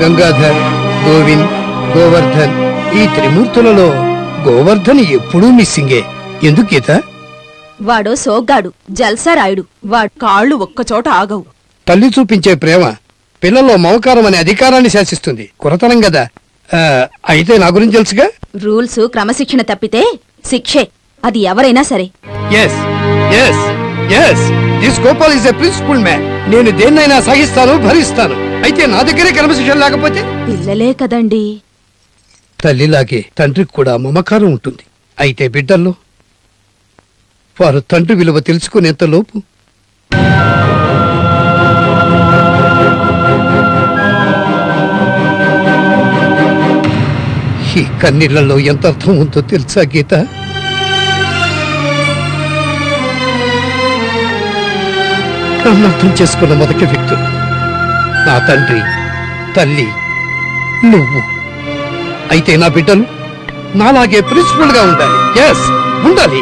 గంగాధర్, గోవింద్, గోవర్ధన్, ఈ త్రిమూర్తులలో గోవర్ధన్ ఎప్పుడూ మిస్సింగే. ఎందుకు గీత? వాడో సోగ్గాడు, జల్సారాయుడు. వాడు కాళ్ళు ఒక్కచోట ఆగవు. తల్లి చూపించే ప్రేమ పిల్లల్లో మమకారం అనే అధికారాన్ని శాసిస్తుంది. కురతనం కదా. అయితే నా గురించి తెలుసుగా. రూల్స్ క్రమశిక్షణ తప్పితే శిక్షే, అది ఎవరైనా సరే. This Gopal is a principle man. నేను దేన్నైనా సహిస్తాను, భరిస్తాను. అయితే నా దగ్గరే క్రమశిక్షణ లేకపోతే? పిల్లలే కదండి. తల్లిలాగే తండ్రికి కూడా మమకారం ఉంటుంది. అయితే బిడ్డల్లో వారు తండ్రి విలువ తెలుసుకునేంత లోపు ఈ కన్నీళ్లలో ఎంత అర్థం ఉందో తెలుసా గీత? నన్ను అర్థం చేసుకున్న మొదటి వ్యక్తులు నా తండ్రి, తల్లి, నువ్వు. అయితే నా బిడ్డలు నాలాగే ప్రిన్సిపల్ గా ఉండాలి. ఉండాలి.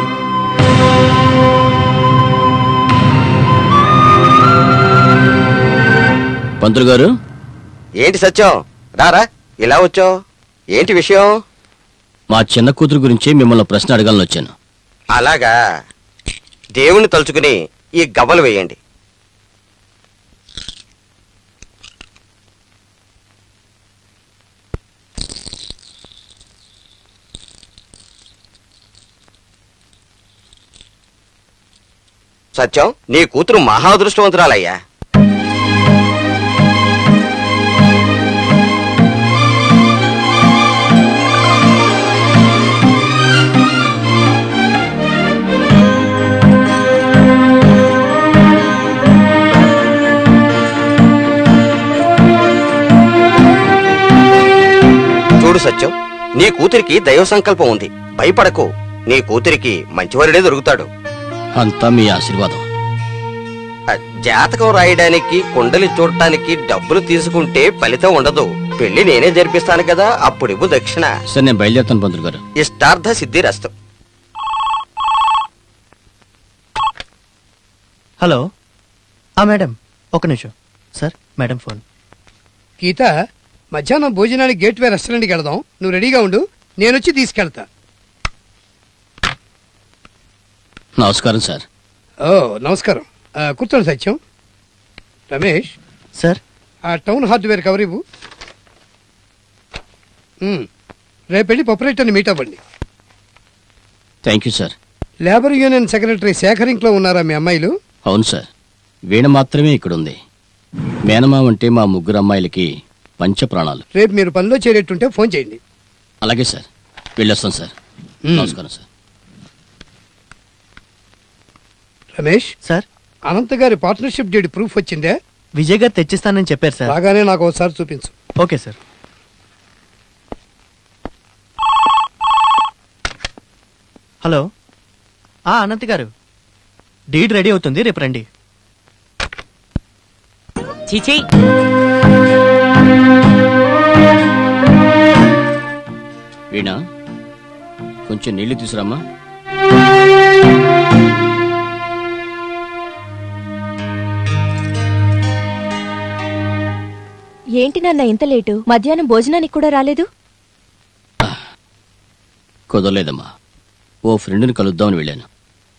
పంతులు గారు. ఏంటి సత్యం, రారా, ఇలా వచ్చావు? ఏంటి విషయం? మా చిన్న కూతురు గురించి మిమ్మల్ని ప్రశ్న అడగాలని వచ్చాను. అలాగా, దేవుణ్ణి తలుచుకుని ఈ గవ్వలు వేయండి. సత్యం, నీ కూతురు మహా అదృష్టవంతురాలయ్యా. చూడు సత్యం, నీ కూతురికి దైవ సంకల్పం ఉంది. భయపడకు, నీ కూతురికి మంచివారుడే దొరుకుతాడు. అంతా మీ ఆశీర్వాదం. జాతకం రాయడానికి, కుండలి చూడటానికి డబ్బులు తీసుకుంటే ఫలితం ఉండదు. పెళ్లి నేనే జరిపిస్తాను కదా, అప్పుడివ్వు దక్షిణ. సరే, నేను బయలుదేరుతాను పంతులు గారు. ఇష్టార్థ సిద్ధి రస్తు. హలో. మేడం, ఒక నిమిషం సార్. Madam phone. గీత, మధ్యాహ్నం భోజనానికి గేట్వే రెస్టారెంట్కి వెళదాం. నువ్వు రెడీగా ఉండు, నేనొచ్చి తీసుకెళ్తా. నమస్కారం సార్. నమస్కారం. కూర్చోండి సత్యం. రమేష్ సార్, ఆ టౌన్ హార్డ్వేర్ కవర్ ఇవ్వు. రేపెళ్ళి ప్రొపరేటర్ని మీట్ అవ్వండి. Thank you sir. Labour union secretary Shekhar ఇంట్లో ఉన్నారా మీ అమ్మాయిలు? అవును సార్, వీణ మాత్రమే ఇక్కడ ఉంది. మేనమామ అంటే మా ముగ్గురు అమ్మాయిలకి పంచ ప్రాణాలు. రేపు మీరు పనిలో చేరేట్టుంటే ఫోన్ చేయండి. అలాగే సార్, వెళ్ళొస్తాం సార్. నమస్కారం సార్. రమేష్ సార్, అనంత్ గారి పార్ట్నర్షిప్ డీడ్ ప్రూఫ్ వచ్చిందే? విజయ్ గారు తెచ్చిస్తానని చెప్పారు సార్. బాగానే, నాకు ఒకసారి చూపించు. Okay sir. హలో. అనంత్ గారు, డీడ్ రెడీ అవుతుంది, రేపు రండి. చీచీ, వీణ, కొంచెం నీళ్లు తీసుకురామ్మా. ఏంటి నాన్న ఇంత లేటు? మధ్యాహ్నం భోజనానికి కూడా రాలేదు? కుదరలేదమ్మా, ఓ ఫ్రెండ్ని కలుద్దామని వెళ్ళాను.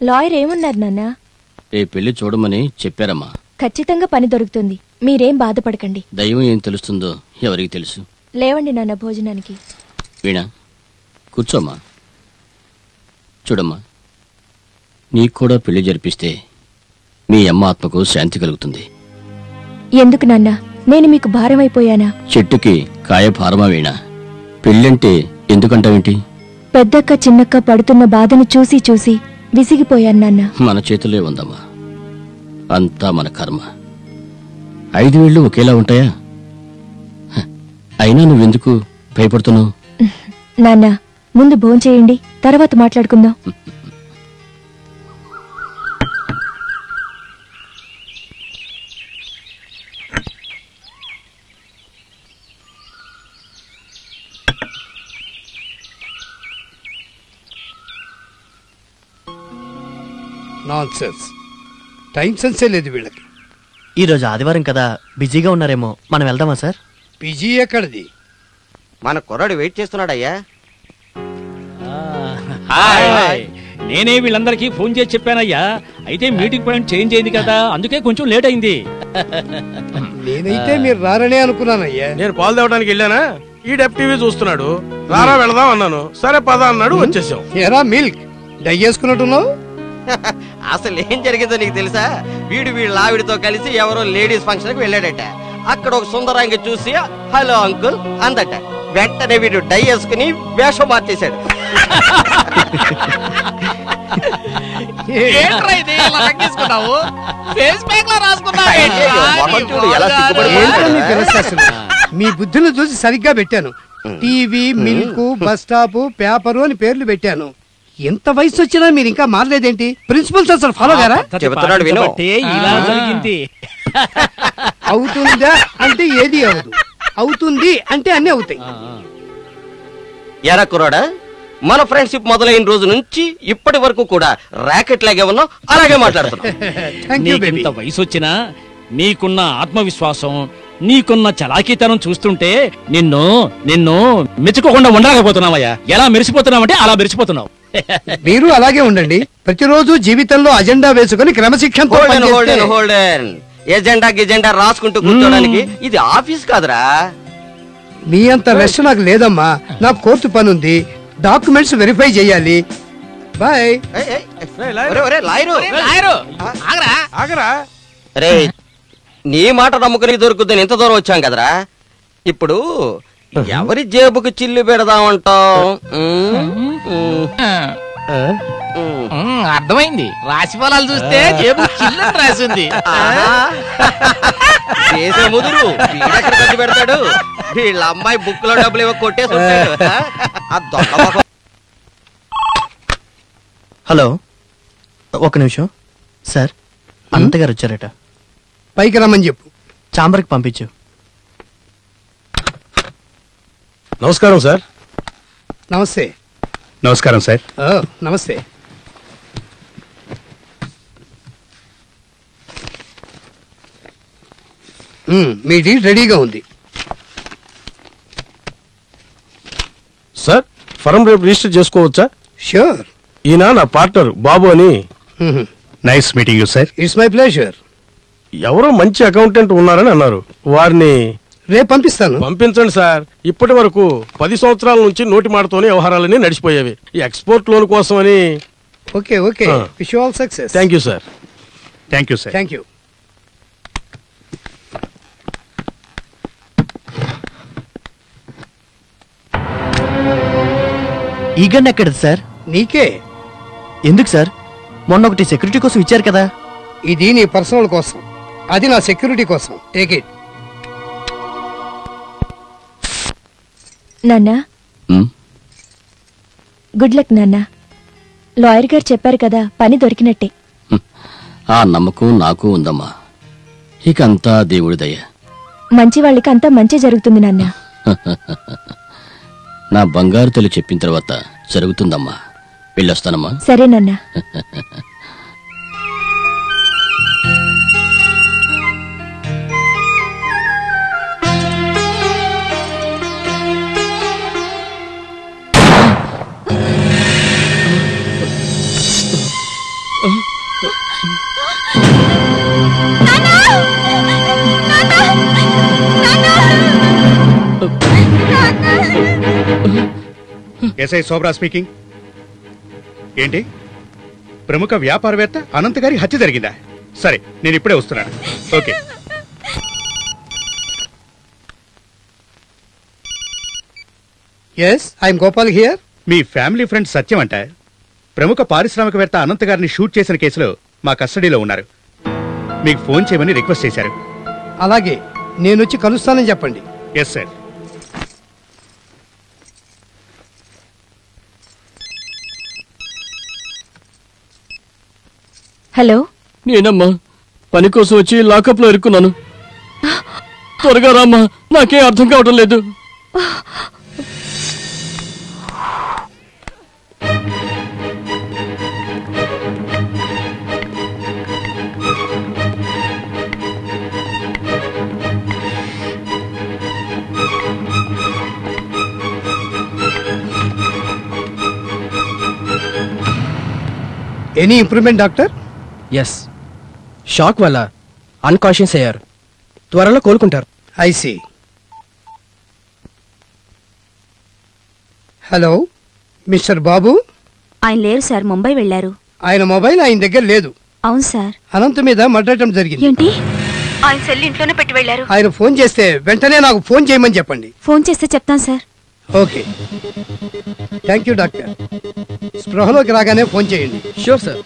లాయర్ ఏమన్నారు నాన్న? రేపు పెళ్లి చూడమని చెప్పారమ్మా. ఖచ్చితంగా పని దొరుకుతుంది, మీరేం బాధపడకండి. దైవం ఏం తెలుస్తుందో ఎవరికి తెలుసు. లేవండి నాన్న భోజనానికి. వీణ, కూర్చోమ్మా. చూడమ్మా, నీకు కూడా పెళ్లి జరిపిస్తే మీ అమ్మ ఆత్మకు శాంతి కలుగుతుంది. ఎందుకు నాన్న, నేను మీకు భారమైపోయానా? చెట్టుకి కాయ భారమా వీణ? పెళ్ళంటే ఎందుకంటావేంటి? పెద్దక్క చిన్నక్క పడుతున్న బాధను చూసి చూసి విసిగిపోయాను నాన్న. మన చేతులే ఉందమ్మా, అంతా మన కర్మ. 5 వేళ్ళు ఒకేలా ఉంటాయా? అయినా నువ్వెందుకు భయపడుతున్నావు? నాన్న, ముందు భోంచేయండి, తర్వాత మాట్లాడుకుందాం. నాన్సెన్స్, టైం సెన్సే లేదు వీళ్ళకి. ఈరోజు ఆదివారం కదా, బిజీగా ఉన్నారేమో. మనం వెళ్దామా సార్? పిజీ ఎక్కడిది? మన కుర్రాడు వెయిట్ చేస్తున్నాడయ్యా. హాయ్. నేనే వీళ్ళందరికీ ఫోన్ చేసి చెప్పానయ్యా. అయితే మీటింగ్ పాయింట్ చేంజ్ అయింది కదా, అందుకే కొంచెం లేట్ అయింది. నేనైతే మీరు రారనే అనుకున్నానయ్యా. నేను పాలు తేవడానికి వెళ్ళానా, ఈ టీవీ చూస్తున్నాడు, రారా వెళదాం అన్నాను. సరే పద అన్నాడు, వచ్చేసాం. ఎరా మిల్క్ డై చేసుకున్నట్టున్నావు? అసలు ఏం జరిగిందో నీకు తెలుసా? వీళ్ళ ఆవిడతో కలిసి ఎవరో లేడీస్ ఫంక్షన్ కి వెళ్ళాడట. అక్కడ ఒక సుందరాంగి చూసి హలో అంకుల్ అందట. వెంటనే వీడు డై వేసుకుని వేషం మార్చేశాడు. మొహం చూడు ఎలా ఏంటో మీ సిగ్గుపడిపోయాడు. ఫిలసాఫీ? మీ బుద్ధులు చూసి సరిగ్గా పెట్టాను. TV, milk, bus stop, paper అని పేర్లు పెట్టాను. ఎంత వయసు వచ్చినా మీరు ఇంకా మారలేదేంటి? ప్రిన్సిపల్స్ అసలు ఫాలో గారా? చెబుతున్నాడు విను. కాబట్టే ఇలా జరిగింది. అవుతుందా అంటే ఏది అవదు, అవుతుంది అంటే అన్నీ అవుతాయి. ఎరా కుర్రాడా, మన ఫ్రెండ్షిప్ మొదలైన రోజు నుంచి ఇప్పటి వరకు కూడా ర్యాకెట్ లాగే ఉన్నావు, అలాగే మాట్లాడుతున్నావు. Thank you baby. నీకింత వయసు వచ్చినా నీకున్న ఆత్మవిశ్వాసం, నీకున్న చలాకీతనం చూస్తుంటే నిన్ను నిన్ను మెచ్చుకోకుండా ఉండలేకపోతున్నావయ్యా. ఎలా మెరిసిపోతున్నావంటే అలా మెరిసిపోతున్నావు. మీరు అలాగే ఉండండి. ప్రతిరోజు జీవితంలో అజెండా వేసుకుని క్రమశిక్షణతో పనిచేస్తే- హోల్డెన్ ఎజెండా గిజెండా రాసుకుంటూ కూర్చోడానికి ఇది ఆఫీస్ కాదురా. మీ అంత రెస్ట్ నాకు లేదమ్మా. నాకు కోర్టు పని ఉంది, డాక్యుమెంట్స్ వెరిఫై చేయాలి. బాయ్. ఏయ్, ఏయ్, ఒరే, ఒరే, లాయరు. ఆగరా, రే, నీ మాట నమ్ముకుని దొరుకుద్దని ఇంత దూరం వచ్చాం కదరా. ఇప్పుడు ఎవరి జేబుకు చిల్లు పెడదామంటాం? అర్థమైంది. రాశి ఫలాలు చూస్తే జేబు చిల్లని రాసింది. చేసే ముదురు వీడెక్కడ ఖర్చు పెడతాడు? వీళ్ళ అమ్మాయి బుక్ లో డబ్బులు ఇవ్వ కొట్టేసి ఉంటాడు. ఆ దొంగ మొహం. హలో, ఒక నిమిషం సార్. అనంత గారు వచ్చారట. పైకి రమ్మని చెప్పు. చాంబర్కి పంపించు. నమస్కారం సార్. నమస్తే. నమస్కారం సార్. నమస్తే. మీ డీల్ రెడీగా ఉంది సార్, ఫరం రేపు రిజిస్టర్ చేసుకోవచ్చా? ష్యూర్. ఈయన నా పార్ట్నర్ బాబు అని. Nice meeting you sir. It's my pleasure. ఎవరో మంచి అకౌంటెంట్ ఉన్నారని అన్నారు. వారిని రేపు పంపిస్తాను. పంపించండి సార్. ఇప్పటి వరకు 10 సంవత్సరాల నుంచి నోటి మాటతోనే వ్యవహారాలన్నీ నడిచిపోయేవి. ఈ ఎక్స్పోర్ట్ లోన్ కోసమని. Okay okay. Wish you all success. Thank you sir. Thank you sir. Thank you. ఈ గన్ ఎక్కడది సార్? నీకే. ఎందుకు సార్? మొన్న ఒకటి సెక్యూరిటీ కోసం ఇచ్చారు కదా. ఇది నీ పర్సనల్ కోసం, అది నా సెక్యూరిటీ కోసం. Take it. నాన్నా, గుడ్ లక్ నాన్నా. లాయర్ గారు చెప్పారు కదా, పని దొరికినట్టే. ఆ నమ్మకం నాకు ఉందమ్మా. ఇక అంతా దేవుడి దయ. మంచి వాళ్ళకి అంతా మంచి జరుగుతుంది నాన్నా. నా బంగారు తల్లి చెప్పిన తర్వాత జరుగుతుందమ్మా. వెళ్ళొస్తానమ్మా. సరే నాన్నా. SI Shobhara speaking. ఏంటి, ప్రముఖ వ్యాపారవేత్త అనంత్ గారి హత్య జరిగిందా? సరే, నేను ఇప్పుడే వస్తున్నాను. Okay. Yes, I'm Gopal here. మీ ఫ్యామిలీ ఫ్రెండ్ సత్యం అంట ప్రముఖ పారిశ్రామికవేత్త అనంత్ గారిని షూట్ చేసిన కేసులో మా కస్టడీలో ఉన్నారు. మీకు ఫోన్ చేయమని రిక్వెస్ట్ చేశారు. అలాగే, నేను వచ్చి కలుస్తానని చెప్పండి. Yes sir. హలో. నేనమ్మా, పని కోసం వచ్చి లాకప్ లో ఇరుక్కున్నాను. త్వరగా రామ్మా, నాకేం అర్థం కావటం లేదు. Any improvement doctor? Yes, shock వల్ల అన్కాన్షియస్ అయ్యారు. త్వరలో కోలుకుంటారు. I see. Hello mister Babu. ఆయన లేరు సార్, ముంబై వెళ్లారు. ఆయన మొబైల్ ఆయన దగ్గర లేదు. అవును సార్. అనంత్ మీద మర్డర్ అటెంప్ట్ జరిగింది. ఏంటి? ఆయన సెల్ ఇంట్లోనే పెట్టి వెళ్లారు. ఆయన ఫోన్ చేస్తే వెంటనే నాకు ఫోన్ చేయమని చెప్పండి. ఫోన్ చేస్తే చెప్తాను sir. Okay, thank you doctor. స్పృహలోకి రాగానే ఫోన్ చేయండి. Sure sir.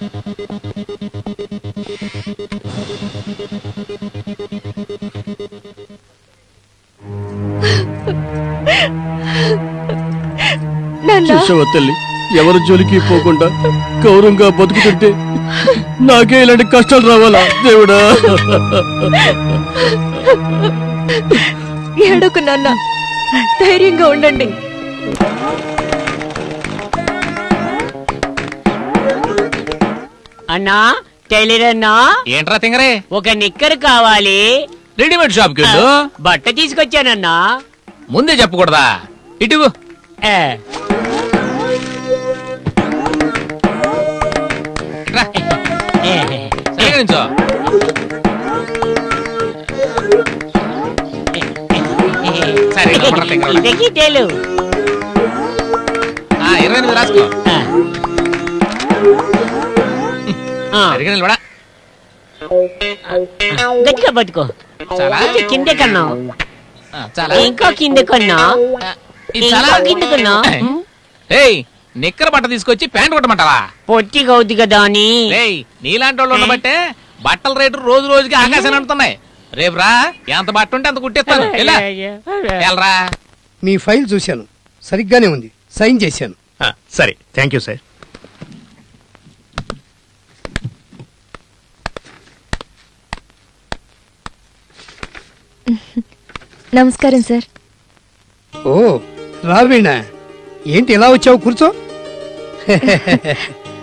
చూసావా తల్లి, ఎవరి జోలికి పోకుండా గౌరవంగా బతుకుతుంటే నాకే ఇలాంటి కష్టాలు రావాలా దేవుడా? ఏడుకు నాన్న, ధైర్యంగా ఉండండి. అన్నా, టైలర్ అన్నా. ఏంట్రా తింగరే? ఒక నిక్కర్ కావాలి. రెడీమేడ్ షాప్ కి వెళ్ళు. బట్ట తీసుకొచ్చానన్నా. ముందే చెప్పకూడదా? ఇటు ఇదకి టైలు 28 రాసుకో. గట్టిగా పట్టుకో. కిందే కన్నా, ఇంకో కింద కొన్నా, ఇంకో కింద కొన్నా. నిక్కర బట్ట తీసుకొచ్చి ప్యాంట్ కొట్టమంటావా? పొట్టిగా అవుద్ది కదా అని. నీలాంటి వాళ్ళు ఉండబట్టే బట్టల రేటు రోజు రోజుకి ఆకాశాన్ని అంటున్నాయి. రేపు రా, ఎంత బట్ట ఉంటే అంత కుట్టేస్తాను. వెళ్ళరా. మీ ఫైల్ చూశాను, సరిగ్గానే ఉంది, సైన్ చేశాను. సరే, థ్యాంక్ యూ సార్. నమస్కారం సార్. ఓ రావీణా, ఏంటి ఇలా వచ్చావు? కూర్చో.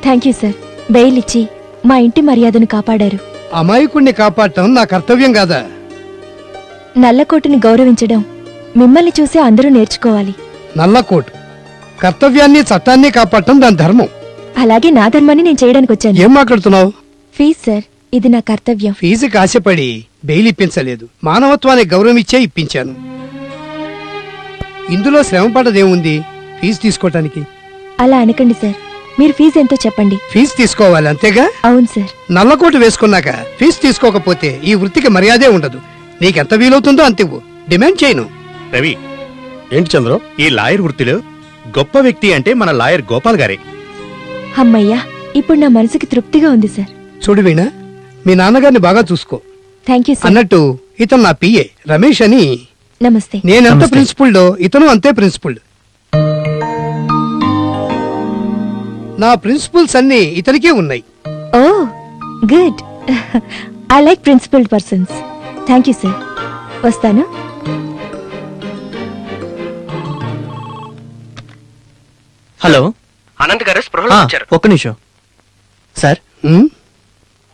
Thank you sir. బెయిల్ ఇచ్చి మా ఇంటి మర్యాదను కాపాడారు. అమాయకుణ్ణి కాపాడటం నా కర్తవ్యం కాదా? నల్లకోటుని గౌరవించడం మిమ్మల్ని చూసి అందరూ నేర్చుకోవాలి. నల్లకోటు కర్తవ్యాన్ని, చట్టాన్ని కాపాడటం దాని ధర్మం. అలాగే నా ధర్మాన్ని నేను చేయడానికి వచ్చాను. ఏం మాట్లాడుతున్నావు? ఫీజ్ సార్, ఇది నా కర్తవ్యం. ఫీజుకి ఆశపడి బెయిల్ ఇప్పించలేదు, మానవత్వానికి గౌరవం ఇచ్చే ఇప్పించాను. ఇందులో శ్రమ పడదేముంది ఫీజు తీసుకోవటానికి? అలా అనకండి సార్. మీరు ఫీజు ఎంతో చెప్పండి. ఫీజు తీసుకోవాలి, అంతేగా? అవును సార్. నల్లకోటు వేసుకున్నాక ఫీజు తీసుకోకపోతే ఈ వృత్తికి మర్యాదే ఉండదు. నీకెంత వీలవుతుందో అంతివ్వు, డిమాండ్ చేయను. రవి, ఏంటి చంద్రం? ఈ లాయర్ వృత్తిలో గొప్ప వ్యక్తి అంటే మన లాయర్ గోపాల్ గారే. అమ్మయ్యా, ఇప్పుడు నా మనసుకి తృప్తిగా ఉంది సార్. చూడు వీణా, మీ నాన్నగారిని బాగా చూసుకో. Thank you sir. అన్నట్టు ఇతను నా పిఏ రమేష్ అని. నమస్తే. నేనెంత ప్రిన్సిపుల్డో ఇతను అంతే ప్రిన్సిపుల్డ్. నా ప్రిన్సిపల్స్ అన్ని ఇతనికే ఉన్నాయి. Oh good. I like principled persons. Thank you sir. వస్తాను. హలో, అనంత్ గారు స్పృహలో వచ్చారు. ఒక్క నిమిషం సార్.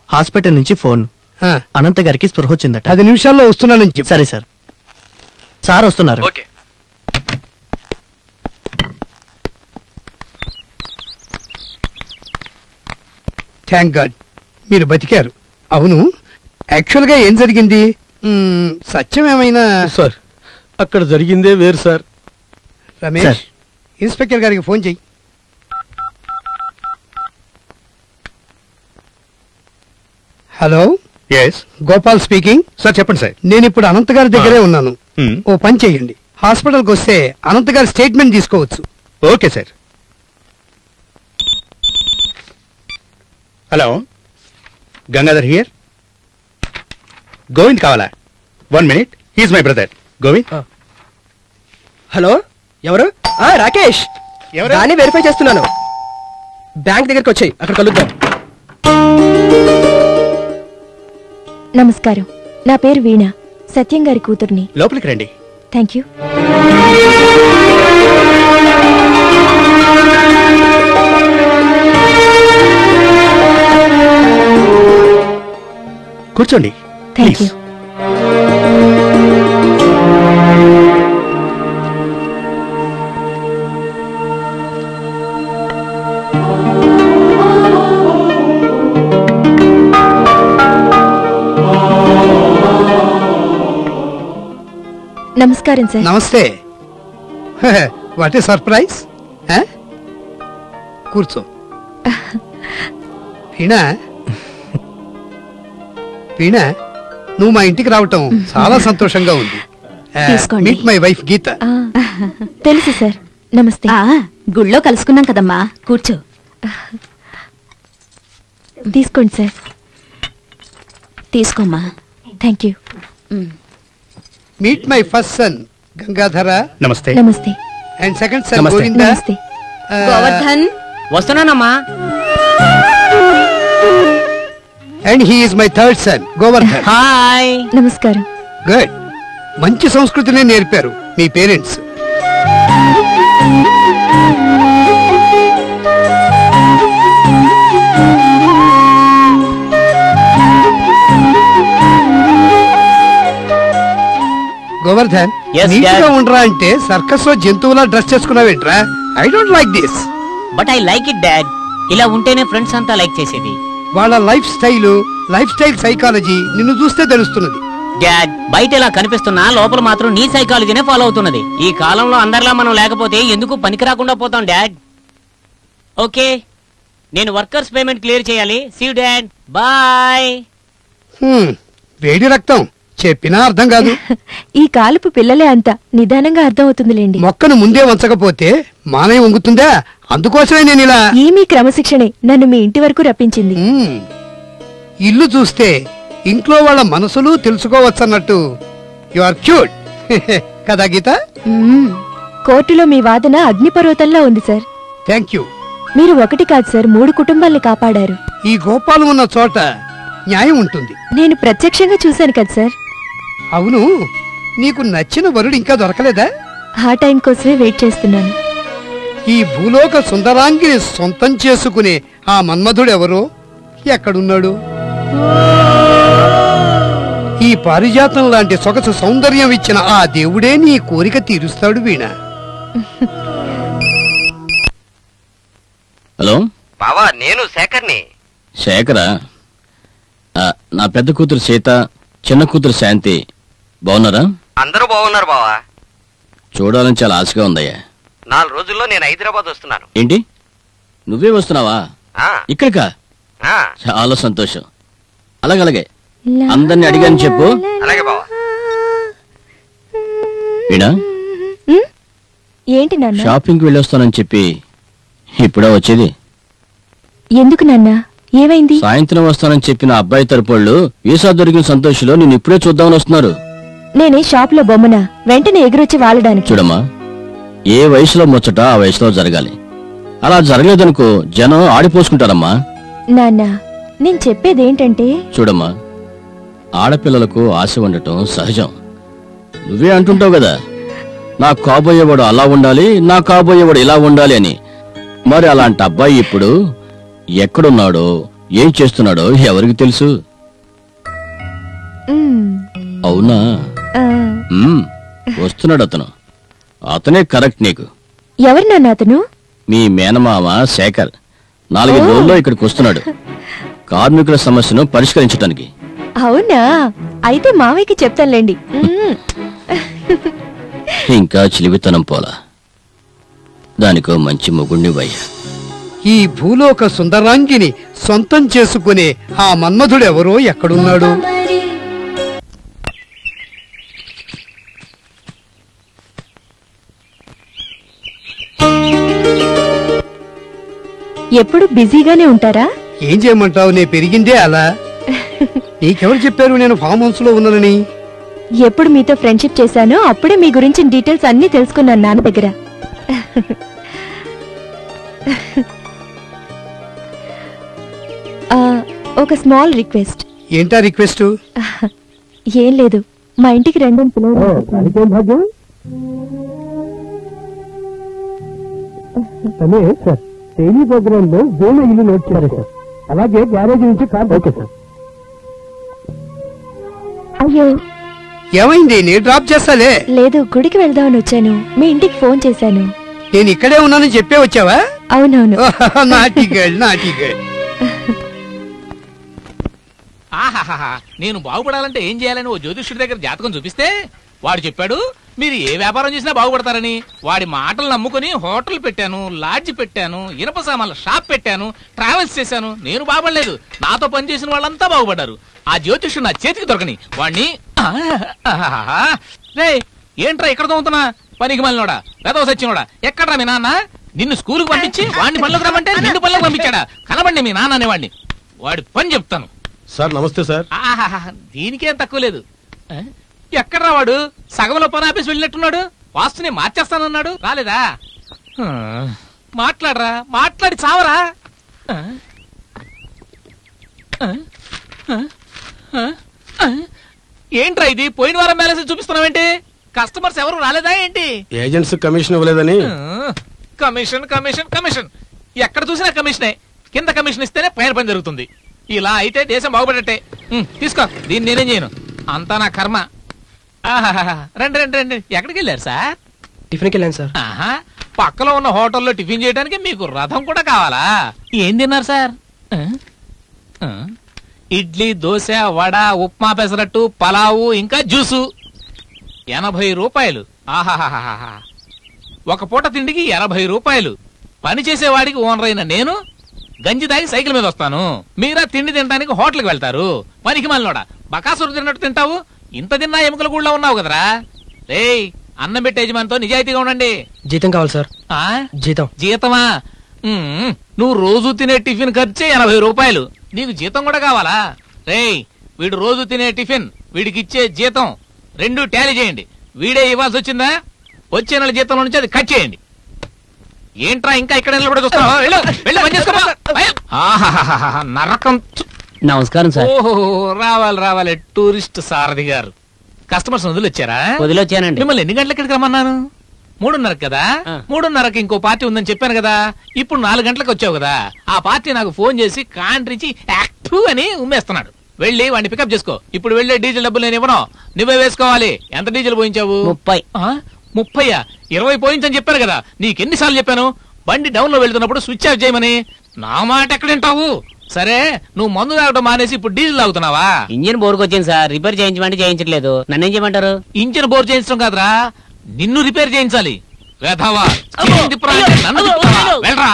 హాస్పిటల్ నుంచి ఫోన్. అనంత్ గారికి స్పృహ వచ్చిందట. 10 నిమిషాల్లో వస్తున్నానని చెప్పు. సరే సార్. సార్ వస్తున్నారు. ఓకే. థ్యాంక్ గాడ్ మీరు బతికారు. అవును, యాక్చువల్ గా ఏం జరిగింది? సత్యం ఏమైనా? సార్, అక్కడ జరిగిందే వేరు సార్. రమేష్, ఇన్స్పెక్టర్ గారికి ఫోన్ చెయ్యి. Hello. Yes, Gopal speaking. Sir చెప్పండి సార్. నేను ఇప్పుడు అనంత్ గారి దగ్గరే ఉన్నాను. ఓ పని చేయండి, హాస్పిటల్కి వస్తే అనంత్ గారి స్టేట్మెంట్ తీసుకోవచ్చు. Okay sir. Hello, Gangadhar here. Govind కావాలా? 1 minute, he's my brother Govind. Hello, ఎవరు? రాకేష్. దాన్ని వెరిఫై చేస్తున్నాను. బ్యాంక్ దగ్గరికి వచ్చాయి, అక్కడ కలుద్దాం. నమస్కారం, నా పేరు వీణ, సత్యం గారి కూతుర్ని. లోపలికి రండి. Thank you. కూర్చోండి. Thank you. నమస్కారం సార్. నమస్తే. What a surprise. కూర్చో. వీణా, వీణా, నువ్వు మా ఇంటికి రావటం చాలా సంతోషంగా ఉంది. మీట్ మై వైఫ్ గీత. తెలుసు సార్. నమస్తే. గుళ్ళో కలుసుకున్నాం కదమ్మా, కూర్చో. తీసుకోండి సార్. తీసుకోమ్మా. Thank you. Meet my first son Gangadhara. నమస్తే. నమస్తే. అండ్ సెకండ్ సన్ నమస్తే. గోవింద. నమస్తే. గోవర్ధన్ వస్తున్నానమ్మా. And he is my third son Govardhan. Hi. నమస్కారం. గుడ్. మంచి సంస్కృతిని నేర్పారు మీ parents. Govardhan, Yes, neat Dad. గా ఉండరా అంటే సర్కస్ లో జంతువులా డ్రెస్ చేసుకున్నావేంట్రా? I don't like this. But I like it dad. ఇలా ఉంటేనే ఫ్రెండ్స్ అంతా లైక్ చేసేది. వాళ్ళ లైఫ్ స్టైల్ సైకాలజీ నిన్ను చూస్తే తెలుస్తున్నది. డాడ్, బయట ఇలా కనిపిస్తున్నా లోపల మాత్రం నీ సైకాలజీనే ఫాలో అవుతున్నది. ఈ కాలంలో అందరిలా మనం లేకపోతే ఎందుకు పనికి రాకుండా పోతాం డాడ్. ఓకే, నేను వర్కర్స్ పేమెంట్ క్లియర్ చేయాలి. See you dad. బాయ్. వేడి రక్తం చెప్పినా అర్థం కాదు. ఈ కాలుపు పిల్లలే అంత నిదానంగా అర్థం అవుతుందిలేండి. మొక్కను ముందే వంచకపోతే మానయ్య వంగుతుందా? అందుకోసమే నేను ఇలా. ఈ మీ క్రమశిక్షణే నన్ను మీ ఇంటి వరకు రప్పించింది. ఇల్లు చూస్తే ఇంట్లో వాళ్ళ మనసులు తెలుసుకోవచ్చన్నట్టు యు ఆర్ క్యూట్. కదా గీత? కోర్టులో మీ వాదన అగ్నిపర్వతంలా ఉంది సార్. Thank you. మీరు ఒకటి కాదు సార్, 3 కుటుంబాల్ని కాపాడారు. ఈ గోపాలం ఉన్న చోట న్యాయం ఉంటుంది. నేను ప్రత్యక్షంగా చూశాను కదా సార్. అవును, నీకు నచ్చిన వరుడు ఇంకా దొరకలేదా? ఆ టైం కోసమే వెయిట్ చేస్తున్నాను. ఈ భూలోక సుందరాంగిని సొంతం చేసుకునే ఆ మన్మధుడెవరో ఎక్కడున్నాడు? ఈ పారిజాతం లాంటి సొగసు సౌందర్యం ఇచ్చిన ఆ దేవుడే నీ కోరిక తీరుస్తాడు వీణ. హలో బావా, నేను శేఖర్ని. శేఖరా? నా పెద్ద కూతురు సీత, చిన్న కూతురు శాంతి బాగున్నారా? అందరూ బాగున్నారు బావా. చూడాలని చాలా ఆశగా ఉందయ్యా. 4 రోజుల్లో నేను హైదరాబాద్ వస్తున్నాను. ఏంటి, నువ్వే వస్తున్నావా? ఆ, ఇక్కడికా? ఆ, చాలా సంతోషం. అలాగలాగే అందరిని అడిగాను చెప్పు. అలాగే బావా. వీణా, ఏంటి నాన్న? షాపింగ్కి వెళ్ళొస్తానని చెప్పి ఇప్పుడా వచ్చేది? ఎందుకు నాన్న? ఏమైంది? సాయంత్రం వస్తానని చెప్పిన అబ్బాయి తరపుళ్ళు వీసా దొరికిన సంతోషంలో నేను ఇప్పుడే చూద్దామని వస్తున్నారు. నేనే షాప్ లో బొమ్మన వెంటనే ఎగురొచ్చి వాలడానికి. చూడమ్మా, ఏ వయసులో ముచ్చట ఆ వయసులో జరగాలి. అలా జరగలేదనుకో జనం ఆడిపోసుకుంటారమ్మా. నాన్న, నేను చెప్పేదేంటంటే. చూడమ్మా, ఆడపిల్లలకు ఆశ ఉండటం సహజం. నువ్వే అంటుంటావు కదా, నా కాబోయేవాడు అలా ఉండాలి, నా కాబోయేవాడు ఇలా ఉండాలి అని. మరి అలాంటి అబ్బాయి ఇప్పుడు ఎక్కడున్నాడో ఏం చేస్తున్నాడో ఎవరికి తెలుసు? అవునా? వస్తున్నాడు అతను. అతనే కరెక్ట్ నీకు. ఎవరు నాన్న అతను? మీ మేనమామ శేఖర్ 4 రోజుల్లో ఇక్కడికి వస్తున్నాడు కార్మికుల సమస్యను పరిష్కరించడానికి. అవునా? అయితే మావయ్యకి చెప్తానులేండి. ఇంకా చిలివితనం పోలా, దానికో మంచి మొగుణ్ణి వయ్యా. ఈ భూలోక సుందరాంగిని సొంతం చేసుకునే ఆ మన్మధుడెవరో ఎక్కడున్నాడు? ఎప్పుడు బిజీగానే ఉంటారా? ఏం చేయమంటావు, నే పెరిగిందే అలా. నీకెవరు చెప్పారు నేను ఫామ్ హౌస్ లో ఉన్నానని? ఎప్పుడు మీతో ఫ్రెండ్షిప్ చేశానో అప్పుడే మీ గురించి డీటెయిల్స్ అన్ని తెలుసుకున్నాను నాన్న దగ్గర. ఒక స్మాల్ రిక్వెస్ట్. ఏంటా రిక్వెస్ట్? ఏం లేదు, మా ఇంటికి రండి పిల్లలు. డైలీ ప్రోగ్రామ్ లో వేణ ఇల్లు నోట్ చేశారు సార్. అలాగే గ్యారేజ్ నుంచి కార్. Okay sir. అయ్యో, ఏమైంది? నేను డ్రాప్ చేస్తాలే. లేదు, గుడికి వెళ్దామని వచ్చాను. మీ ఇంటికి ఫోన్ చేశాను. నేను ఇక్కడే ఉన్నానని చెప్పే వచ్చావా? అవునవును. నాటి గర్ల్, నాటి గర్ల్. ఆహాహా, నేను బాగుపడాలంటే ఏం చేయాలని ఓ జ్యోతిష్యుడి దగ్గర జాతకం చూపిస్తే వాడు చెప్పాడు, మీరు ఏ వ్యాపారం చేసినా బాగుపడతారని వాడి మాటలు నమ్ముకుని హోటల్ పెట్టాను, లాడ్జ్ పెట్టాను, ఇనప సామాన్ల షాప్ పెట్టాను, ట్రావెల్స్ చేశాను. నేను బాగుపడలేదు, నాతో పనిచేసిన వాళ్ళంతా బాగుపడ్డారు. ఆ జ్యోతిష్యుడు నా చేతికి దొరకని వాడిని రే ఏంట్రా ఇక్కడ తోముతున్నా పనికి మళ్ళీనోడా పెదవ సచ్చినోడా ఎక్కడ్రా మీ నాన్న? నిన్ను స్కూల్కి పంపించి వాడిని పనులకు రమ్మంటే నిన్ను పనులకు పంపించాడా? కనబండి మీ నాన్న అనేవాడిని. వాడి పని చెప్తాను. సార్ నమస్తే సార్. దీనికేం తక్కువ లేదు. ఎక్కడ్రా వాడు? సగంలో పని ఆఫీస్ వెళ్ళినట్టున్నాడు. వాస్తుని మార్చేస్తానన్నాడు, రాలేదా? మాట్లాడరా, మాట్లాడి చావరా. ఏంట్రా ఇది? పోయిన వారం బ్యాలెన్స్ చూపిస్తున్నావేంటి? కస్టమర్స్ ఎవరు రాలేదా ఏంటి? ఏజెంట్స్ కమిషన్ ఇవ్వలేదని. కమిషన్ కమిషన్ కమిషన్ ఎక్కడ చూసినా కమిషనే. కింద కమిషన్ ఇస్తేనే పైన పని జరుగుతుంది. ఇలా అయితే దేశం బాగుపడట్టే. తీసుకో, దీన్ని నేనేం చేయను, అంతా నా కర్మ. రండి రండి రండి. ఎక్కడికి వెళ్ళారు సార్? టిఫిన్కి వెళ్ళాను సార్. పక్కలో ఉన్న హోటల్లో టిఫిన్ చేయడానికి మీకు రథం కూడా కావాలా? ఏం తిన్నారు సార్? ఇడ్లీ, దోశ, వడ, ఉప్మా, పెసరట్టు, పలావు, ఇంకా జ్యూసు. 80 రూపాయలు. ఆహాహాహా, ఒక పూట తిండికి 80 రూపాయలు. పని చేసేవాడికి ఓనర్ అయిన నేను గంజి తాగి సైకిల్ మీద వస్తాను. మీరా తిండి తినడానికి హోటల్కి వెళ్తారు. పనికి మళ్ళీ బకాసురు తిన్నట్టు తింటావు. ఇంత తిన్నా ఎముకల కూడా ఉన్నావు కదరా. రేయ్, అన్నం పెట్టే యజమానితో నిజాయితీగా ఉండండి. జీతం కావాలి సార్. జీతం? జీతమా? నువ్వు రోజు తినే టిఫిన్ ఖర్చే 80 రూపాయలు. నీకు జీతం కూడా కావాలా? రేయ్, వీడు రోజు తినే టిఫిన్, వీడికి ఇచ్చే జీతం రెండు టాలీ చేయండి. వీడే ఇవ్వాల్సి వచ్చిందా? వచ్చే నెల జీతంలో నుంచి అది కట్ చేయండి. ఏంట్రా ఇంకా ఇక్కడ నిలబడి చూస్తున్నావా? నరకం. నమస్కారం సార్. ఓహో, రావాలి రావాలి. టూరిస్ట్ సారథి గారు కస్టమర్స్ వదిలొచ్చారా? వదిలొచ్చానండి. మిమ్మల్ని ఎన్ని గంటలకి ఇక్కడికి రమ్మన్నాను? 3:30 కదా. 3:30కి ఇంకో పార్టీ ఉందని చెప్పాను కదా. ఇప్పుడు 4 గంటలకు వచ్చావు కదా. ఆ పార్టీ నాకు ఫోన్ చేసి కాంట్రించి యాక్టివ్ అని ఉమ్మేస్తున్నాడు. వెళ్ళి వాడిని పికప్ చేసుకో. ఇప్పుడు వెళ్ళే డీజిల్ డబ్బులు నేను ఇవ్వను, నువ్వే వేసుకోవాలి. ఎంత డీజిల్ పోయించావు? 30. 20 పోయించని చెప్పాను కదా. నీకెన్నిసార్లు చెప్పాను బండి డౌన్ లో వెళ్తున్నప్పుడు స్విచ్ ఆఫ్ చేయమని? నా మాట ఎక్కడింటావు? సరే, నువ్వు మందు తాగడం మానేసి ఇప్పుడు డీజిల్ తాగుతున్నావా? ఇంజిన్ బోర్కు వచ్చింది సార్, రిపేర్ చేయించమంటే చేయించట్లేదు. నన్నేం చేయమంటారు? ఇంజిన్ బోర్ చేయించడం కాదురా, నిన్ను రిపేర్ చేయించాలి. వేధవా, వెళ్ళరా.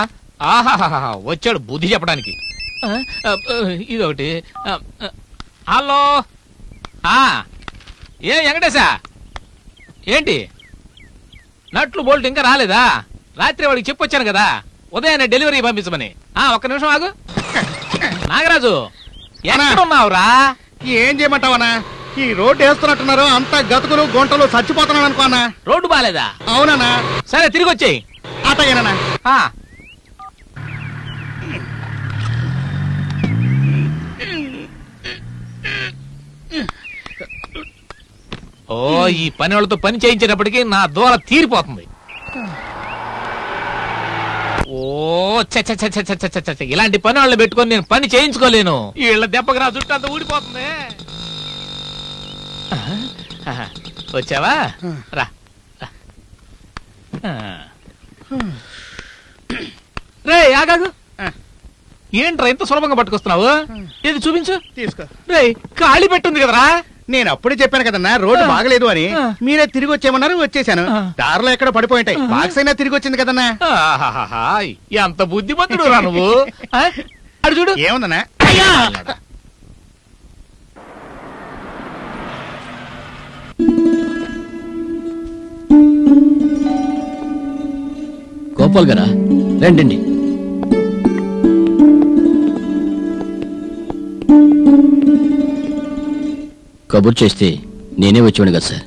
ఆహాహా, వచ్చాడు బుద్ధి చెప్పడానికి. ఇదొకటి. హలో, ఏ వెంకటేశా, ఏంటి నట్లు బోల్ట్ ఇంకా రాలేదా? రాత్రి వాడికి చెప్పొచ్చాను కదా ఉదయాన్నే డెలివరీ పంపించమని. ఒక్క నిమిషం ఆగు. నాగరాజు, ఎక్కడున్నావురా? ఏం చేయమంటావనా? ఈ రోడ్డు వేస్తున్నట్టున్నారు, అంతా గతుకులు గుంటలు, చచ్చిపోతున్నాను అనుకోనా. రోడ్డు బాలేదా? అవునా? సరే, తిరిగి వచ్చేయి. అతగేనా? ఓ, ఈ పని వాళ్ళతో పని చేయించేటప్పటికి నా దూర తీరిపోతుంది. ఓ ఇలాంటి పని వాళ్ళు పెట్టుకొని నేను పని చేయించుకోలేను. వీళ్ళ దెబ్బకి నా చుట్టూ అంతా ఊడిపోతుంది. వచ్చావా? రా. రే ఆగాగు. ఏంట్రా ఇంత సులభంగా పట్టుకొస్తున్నావు? ఏది చూపించు. తీసుకో. రే, ఖాళీ పెట్టుంది కదరా. నేను అప్పుడే చెప్పాను కదన్నా రోడ్డు బాగలేదు అని. మీరే తిరిగి వచ్చేయమన్నారు, వచ్చేసాను. దారిలో ఎక్కడ పడిపోయింటాయి, బాక్స్ అయినా తిరిగి వచ్చింది కదన్నా. ఎంత బుద్ధిమంతుడు రా నువ్వు. అడు చూడు ఏముందన్నా. గోపాల్ గారా, రండి. కబుర్ చేస్తే నేనే వచ్చాను కదా సార్.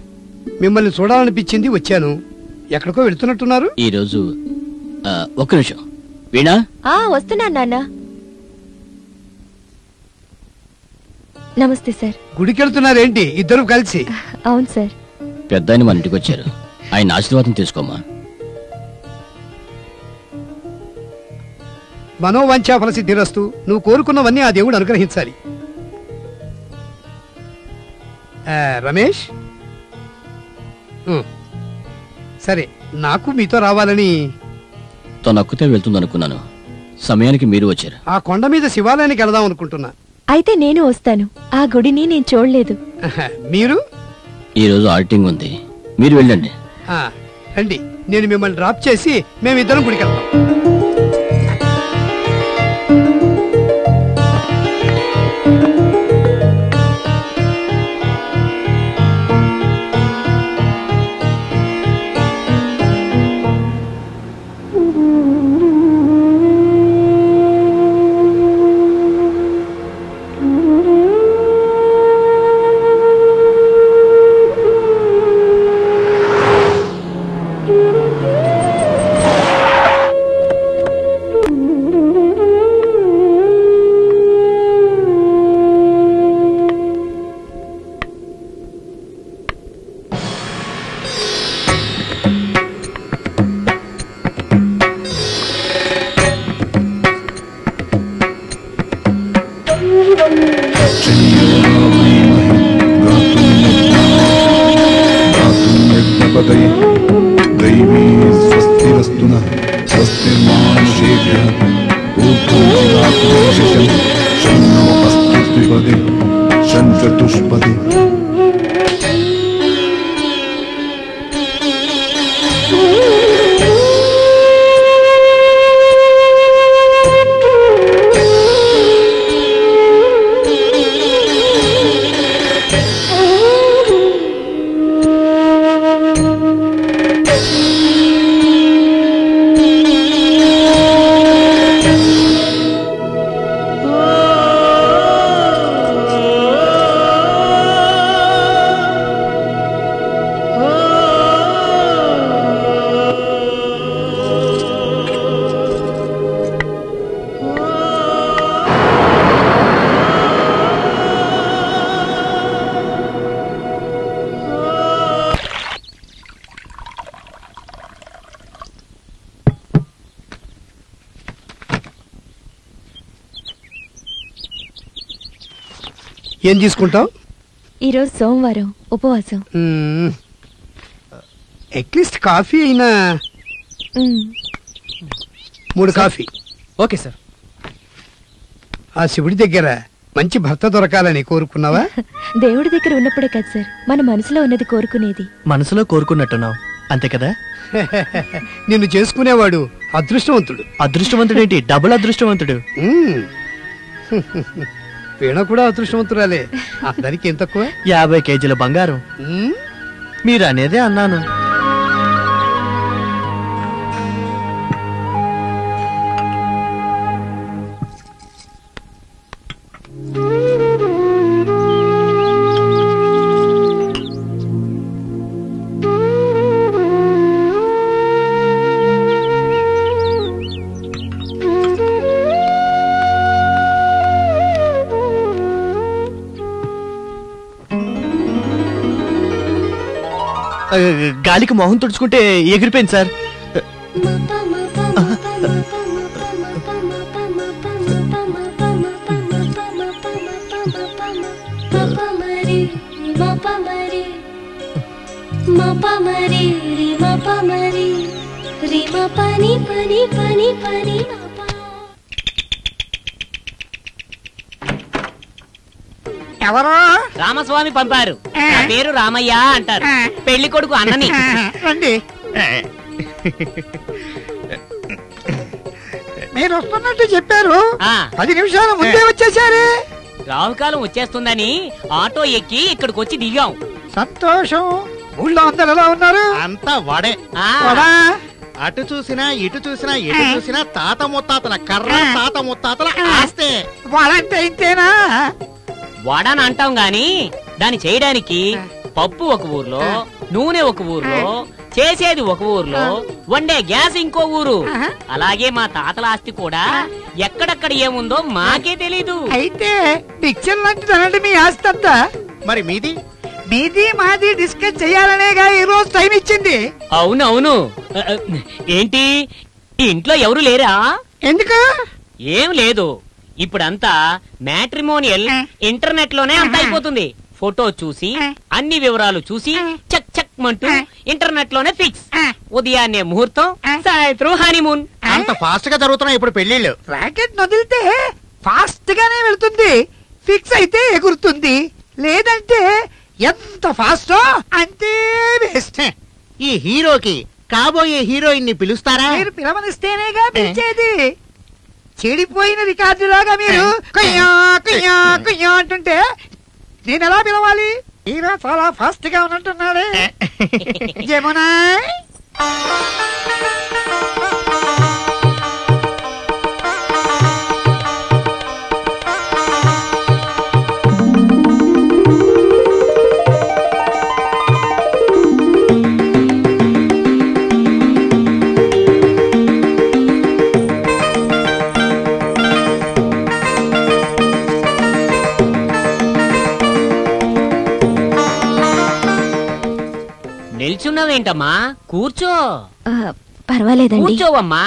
మిమ్మల్ని చూడాలనిపించింది, వచ్చాను. ఎక్కడికో వెళ్తున్నట్టున్నారు ఈ రోజు. ఒక్క నిమిషం. వీణా, వస్తున్నా నాన్న. నమస్తే సార్. గుడికి వెళ్తున్నారేంటి ఇద్దరు కలిసి? అవును సార్. పెద్ద ఆయన మన ఇంటికి వచ్చారు, ఆయన ఆశీర్వాదం తీసుకోమా. మనోవాంఛా ఫలసిద్ధిరస్తు. నువ్వు కోరుకున్నవన్నీ ఆ దేవుడు అనుగ్రహించాలి. రమేష్, సరే, నాకు మీతో రావాలని. తనొక్కతే వెళ్తుందనుకున్నాను, సమయానికి మీరు వచ్చారు. ఆ కొండ మీద శివాలయానికి వెళదాం అనుకుంటున్నా. అయితే నేను వస్తాను. ఆ గుడిని నేను చూడలేదు. మీరు? ఈ రోజు ఆడిటింగ్ ఉంది, మీరు వెళ్ళండి. రండి, నేను మిమ్మల్ని డ్రాప్ చేసి మేమిద్దరం గుడికి వెళ్తాం. ఏం తీసుకుంటావు? ఈరోజు సోమవారం, ఉపవాసం. అట్లీస్ట్ కాఫీ అయినా. 3 కాఫీ. Okay sir. ఆ శివుడి దగ్గర మంచి భర్త దొరకాలని కోరుకున్నావా? దేవుడి దగ్గర ఉన్నప్పుడే కదా సార్ మన మనసులో ఉన్నది కోరుకునేది. మనసులో కోరుకున్నట్టున్నావు అంతే కదా. నిన్ను చేసుకునేవాడు అదృష్టవంతుడు. అదృష్టవంతుడేంటి, డబుల్ అదృష్టవంతుడు. వీణ కూడా అదృష్టవంతురాలే. అందరికి ఏం తక్కువ? 50 కేజీల బంగారం. మీరు అనేదే అన్నాను. గాలికి మొహం తుడుచుకుంటే ఎగిరిపోయింది సార్. ఎవరు? రామస్వామి పంపారు. నా పేరు రామయ్య అంటారు. పెళ్లి కొడుకు అన్నని. రండి. మీరు వస్తున్నట్టు చెప్పారు. 10 నిమిషాల ముందే వచ్చేసారే. రాహుకాలం వచ్చేస్తుందని ఆటో ఎక్కి ఇక్కడికి వచ్చి దిగాం. సంతోషం. ఊళ్ళో అందరు ఎలా ఉన్నారు? అంతా వాడే. అటు చూసినా ఇటు చూసినా ఎటు చూసినా తాత ముత్తాతల కర్ర, తాత ముత్తాతల ఆస్తే. వాళ్ళంటే ఇంతేనా? వాడాని అంటాం గాని దాన్ని చేయడానికి పప్పు ఒక ఊర్లో, నూనె ఒక ఊర్లో, చేసేది ఒక ఊర్లో, వండే గ్యాస్ ఇంకో ఊరు. అలాగే మా తాతల ఆస్తి కూడా ఎక్కడెక్కడ ఏముందో మాకే తెలీదు. అయితే పిక్చర్ లాంటిది మీ ఆస్తి అంతా. మరి మీది? మీది మాది డిస్కస్ చేయాలనేగా ఈ రోజు టైం ఇచ్చింది. అవునవును. ఏంటి ఇంట్లో ఎవరు లేరా? ఎందుకు? ఏం లేదు. ఇప్పుడంతా మ్యాట్రిమోనియల్ ఇంటర్నెట్ లోనే అంత అయిపోతుంది. ఫోటో చూసి అన్ని వివరాలు చూసి చక్ చక్ మంటూ ఇంటర్నెట్ లోనే ఫిక్స్. ఉదయాన్నే ముహూర్తం, సాయంత్రం హనీమూన్. అంత ఫాస్ట్ గా జరుగుతున్నాయి ఇప్పుడు పెళ్లిళ్ళు. రాకెట్ వదిలితే ఫాస్ట్ గానే వెళ్తుంది. ఫిక్స్ అయితే ఎగురుతుంది, లేదంటే ఎంత ఫాస్టో అంతే బెస్ట్. ఈ హీరోకి కాబోయే హీరోయిన్ ని పిలుస్తారా? మీరు పిలవనిస్తేనేగా పిలిచేది. చెడిపోయిన రికార్డులాగా మీరు కుయ్యా కుయ్యా కుయ్యా అంటుంటే నేను ఎలా పిలవాలి? హీరో చాలా ఫాస్ట్ గా ఉన్నట్టున్నాడే. జమునా నిల్చున్నావేంటమ్మా? కూర్చో. పర్వాలేదండి. కూర్చోవమ్మా.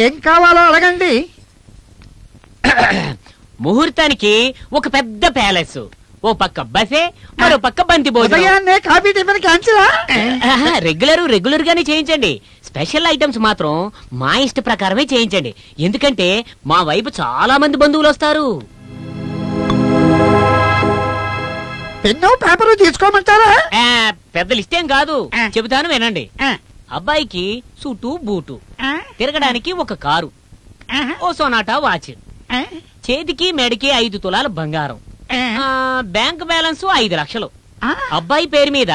ఏం కావాలో అడగండి. ముహూర్తానికి ఒక పెద్ద ప్యాలెస్, ఓ పక్క బసే, మరో పక్క బంతి భోజనం. ఉదయాన్నే కాఫీ టిఫిన్ క్యాన్సిలా? రెగ్యులర్ గానే చేయించండి. స్పెషల్ ఐటమ్స్ మాత్రం మా ఇష్ట ప్రకారమే చేయించండి. ఎందుకంటే మా వైపు చాలా మంది బంధువులు వస్తారు. పెన్ను పేపరు తీసుకోమంటారా? పెద్ద లిస్ట్ ఏం కాదు, చెబుతాను వినండి. అబ్బాయికి సూటు బూటు, తిరగడానికి ఒక కారు, ఓ సోనాటా వాచ్, చేతికి మెడకి 5 తులాల బంగారం, బ్యాంక్ బ్యాలెన్స్ 5 లక్షలు, అబ్బాయి పేరు మీద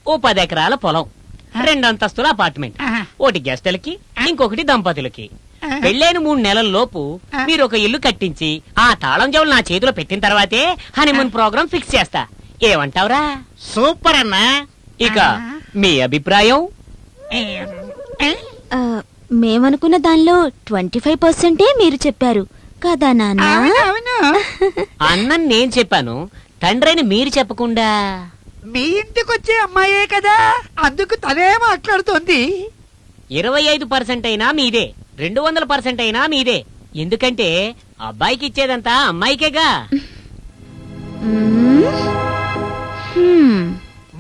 ఓ 10 ఎకరాల పొలం, 2 అంతస్తుల అపార్ట్మెంట్, ఒకటి గెస్టులకి ఇంకొకటి దంపతులకి. పెళ్ళైన 3 నెలల లోపు మీరు ఒక ఇల్లు కట్టించి ఆ తాళం చెవులు నా చేతిలో పెట్టిన తర్వాతే హనీమూన్ ప్రోగ్రామ్ ఫిక్స్ చేస్తా. ఏమంటావురా? సూపర్ అన్నా. ఇక మీ అభిప్రాయం? మేమనుకున్న దానిలో 25% మీరు చెప్పారు కదా నాన్న. అన్నని నేను చెప్పాను, తండ్రిని మీరు చెప్పకుండా. మీ ఇంటికి వచ్చే అమ్మాయే కదా, అందుకు తనే మాట్లాడుతోంది. 25% అయినా మీదే, 200% అయినా మీదే. ఎందుకంటే అబ్బాయికి ఇచ్చేదంతా అమ్మాయికేగా.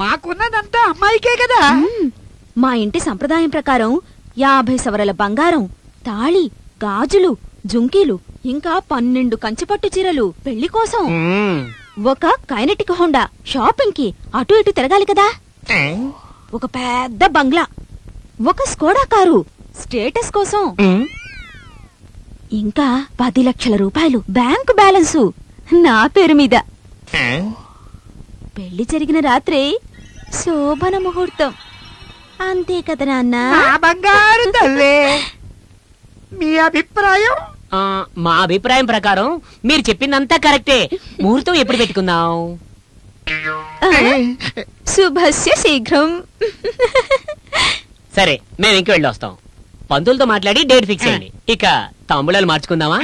మాకున్నదంతా అమ్మాయికే కదా. మా ఇంటి సంప్రదాయం ప్రకారం 50 సవరల బంగారం, తాళి, గాజులు, జుంకీలు, ఇంకా 12 కంచిపట్టు చీరలు పెళ్లి కోసం. ఒక కైనెటిక్ హోండా షాపింగ్ కి అటు ఇటు తిరగాలి కదా. ఒక పెద్ద బంగ్లా, ఒక స్కోడా కారు స్టేటస్ కోసం. ఇంకా 10 లక్షల రూపాయలు బ్యాంకు బ్యాలెన్సు నా పేరు మీద. పెళ్లి జరిగిన రాత్రి శోభన ముహూర్తం. అంతే కదా నాన్న. బంగారు తల్లే, మీ అభిప్రాయం? మా అభిప్రాయం ప్రకారం మీరు చెప్పిందంతా కరెక్టే. ముహూర్తం ఎప్పుడు పెట్టుకుందాం? శుభస్య శీఘ్రం. సరే, మేము ఇంక వెళ్ళి వస్తాం. పంతులతో మాట్లాడి డేట్ ఫిక్స్ అయ్యండి. ఇక తాంబూలాలు మార్చుకుందామా?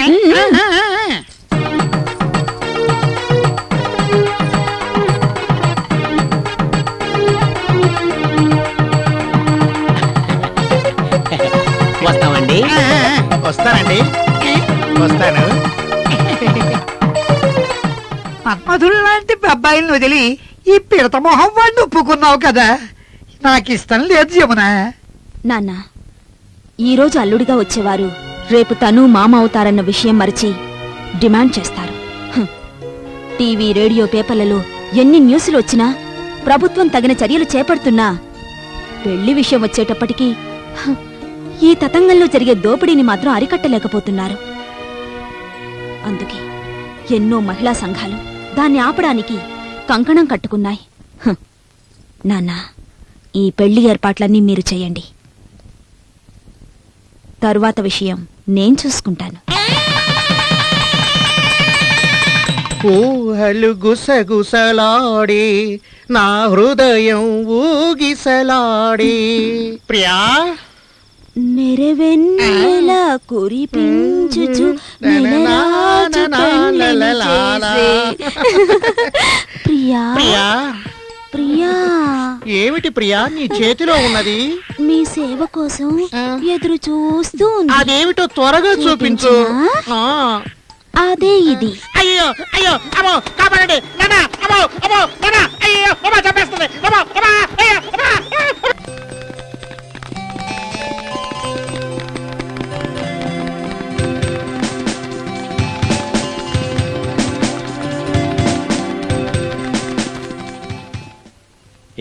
వస్తామండి. వస్తానండి, వస్తాను. మన్మధుడు లాంటి అబ్బాయిలను వదిలి ఈ పిడత మొహం వాడిని ఒప్పుకున్నావు కదా. నాకిష్టం లేదు జమునా. నాన్న, ఈరోజు అల్లుడిగా వచ్చేవారు రేపు తను మామ అవుతారన్న విషయం మరిచి డిమాండ్ చేస్తారు. టీవీ, రేడియో, పేపర్లలో ఎన్ని న్యూస్లు వచ్చినా, ప్రభుత్వం తగిన చర్యలు చేపడుతున్నా, పెళ్లి విషయం వచ్చేటప్పటికీ ఈ తతంగంలో జరిగే దోపిడీని మాత్రం అరికట్టలేకపోతున్నారు. అందుకే ఎన్నో మహిళా సంఘాలు దాన్ని ఆపడానికి కంకణం కట్టుకున్నాయి. నాన్న, ఈ పెళ్లి ఏర్పాట్లన్నీ మీరు చేయండి. తరువాత విషయం నేను చూసుకుంటాను. ఊహలు గుసగుసలాడి నా హృదయం ఊగిసలాడి. ప్రియా, నెరవెన్నెలా కురిపించుచు నెలరాజు పెళ్లిని చేసే. ప్రియా, ప్రియా, ఏమిటి ప్రియా నీ చేతిలో ఉన్నది? మీ సేవ కోసం ఎదురు చూస్తూ ఉంది. అదేమిటో త్వరగా చూపించు. అదే ఇది. అయ్యో అయ్యో, అమ్మో కాపాడండి నాన్న, అమ్మో అమ్మో నాన్న, అయ్యో అమ్మ చంపేస్తుంది, అమ్మో అమ్మా, అయ్యో అమ్మా.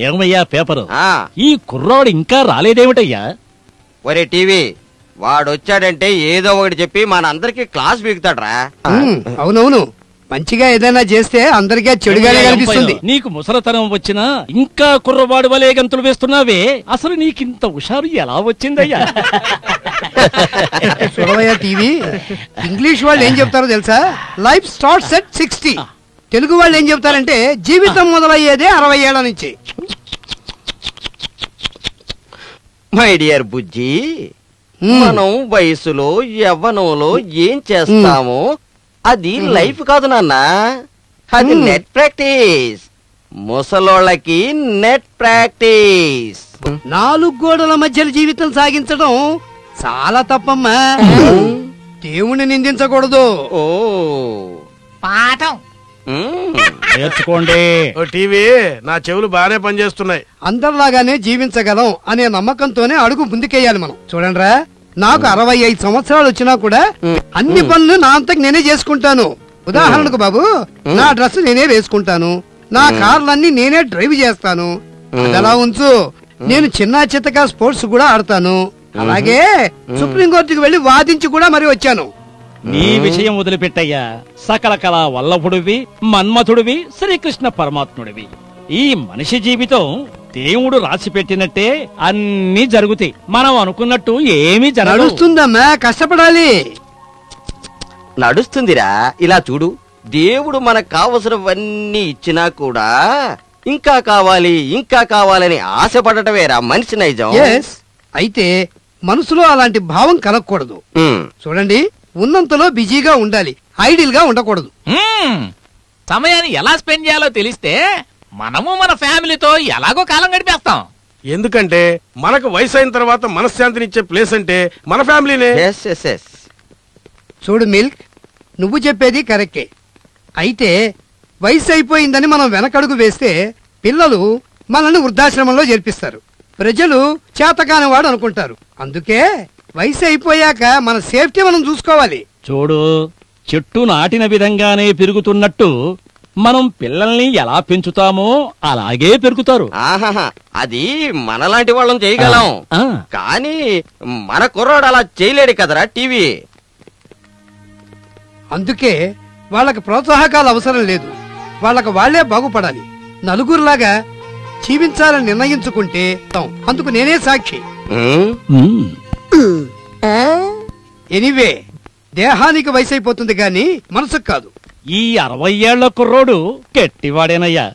ఏమయ్యా పేపరు ఆ. ఈ కుర్రాడు ఇంకా రాలేదేమిటయ్యా? ఒరే టీవీ వాడొచ్చాడంటే ఏదో ఒకటి చెప్పి మనందరికి క్లాస్ బీగుతాడ్రా. అవునవును, మంచిగా ఏదైనా చేస్తే అందరికీ చెడుగానే కనిపిస్తుంది. నీకు ముసలతనం వచ్చినా ఇంకా కుర్రవాడు వలే గంతులు వేస్తున్నావే, అసలు నీకింత హుషారు ఎలా వచ్చిందయ్యా? చూడవయ్యా టీవీ, ఇంగ్లీష్ వాళ్ళు ఏం చెప్తారో తెలుసా? Life starts at 60. తెలుగు వాళ్ళు ఏం చెప్తారంటే జీవితం మొదలయ్యేదే 60 ఏళ్ల నుంచి. మై డియర్ బుజ్జి, మనం వయసులో యవ్వనంలో ఏం చేస్తామో అది లైఫ్ కాదు నాన్న, అది నెట్ ప్రాక్టీస్. ముసలోళ్ళకి నెట్ ప్రాక్టీస్. 4 గోడల మధ్య జీవితం సాగించడం చాలా తప్పమ్మా. దేవుణ్ణి నిందించకూడదు. ఓ పాఠం నేర్చుకోండి. ఓ టీవీ, నా చెవులు బాగానే పనిచేస్తున్నాయి. అందరిలాగానే జీవించగలం అనే నమ్మకంతోనే అడుగు ముందుకేయాలి మనం. చూడండిరా, నాకు 65 సంవత్సరాలు వచ్చినా కూడా అన్ని పనులు నా అంతకు నేనే చేసుకుంటాను. ఉదాహరణకు బాబు, నా డ్రెస్ నేనే వేసుకుంటాను, నా కార్లన్నీ నేనే డ్రైవ్ చేస్తాను. అలా ఉంచు, నేను చిన్న చిత్తగా స్పోర్ట్స్ కూడా ఆడతాను. అలాగే సుప్రీంకోర్టుకు వెళ్లి వాదించి కూడా మరి వచ్చాను. నీ విషయం వదిలిపెట్టయ్యా. సకల కళా వల్లభుడివి, మన్మథుడివి, శ్రీకృష్ణ పరమాత్ముడివి. ఈ మనిషి జీవితం దేవుడు రాసి పెట్టినట్టే అన్ని జరుగుతాయి. మనం అనుకున్నట్టు ఏమీ నడుస్తుందమ్మా, కష్టపడాలి. నడుస్తుందిరా. ఇలా చూడు, దేవుడు మనకు కావలసినవన్నీ ఇచ్చినా కూడా ఇంకా కావాలి ఇంకా కావాలని ఆశపడటమేరా మనిషి నైజం. అయితే మనసులో అలాంటి భావం కలగకూడదు. చూడండి, ఉన్నంతలో బిజీగా ఉండాలి, ఐడిల్ గా ఉండకూడదు. సమయాన్ని ఎలా స్పెండ్ చేయాలో తెలిస్తే మనము మన ఫ్యామిలీతో ఎలాగో కాలం గడిపేస్తాం. ఎందుకంటే మనకు వయసు అయిన తర్వాత మనశ్శాంతినిచ్చే ప్లేస్ అంటే మన ఫ్యామిలీనే. చూడు మిల్క్, నువ్వు చెప్పేది కరెక్టే. అయితే వయసు అయిపోయిందని మనం వెనకడుగు వేస్తే పిల్లలు మనల్ని వృద్ధాశ్రమంలో చేర్పిస్తారు. ప్రజలు చేతకాని వాడు అనుకుంటారు. అందుకే వయసు అయిపోయాక మన సేఫ్టీ మనం చూసుకోవాలి. చూడు, చెట్టు నాటిన విధంగానే పెరుగుతున్నట్టు మనం పిల్లల్ని ఎలా పెంచుతామో అలాగే పెరుగుతారు. అది మనలాంటి వాళ్ళం చేయగలం, కానీ మన కుర్రాడు అలా చేయలేడు కదరా టీవీ. అందుకే వాళ్ళకి ప్రోత్సాహకాలు అవసరం లేదు, వాళ్ళకి వాళ్లే బాగుపడాలి. నలుగురులాగా జీవించాలని నిర్ణయించుకుంటే అందుకు నేనే సాక్షి. ఎనీవే, దేహానికి వయసు అయిపోతుంది గాని మనసుకు కాదు. ఈ 60 ఏళ్ల కుర్రోడు గట్టివాడేనయ్యా.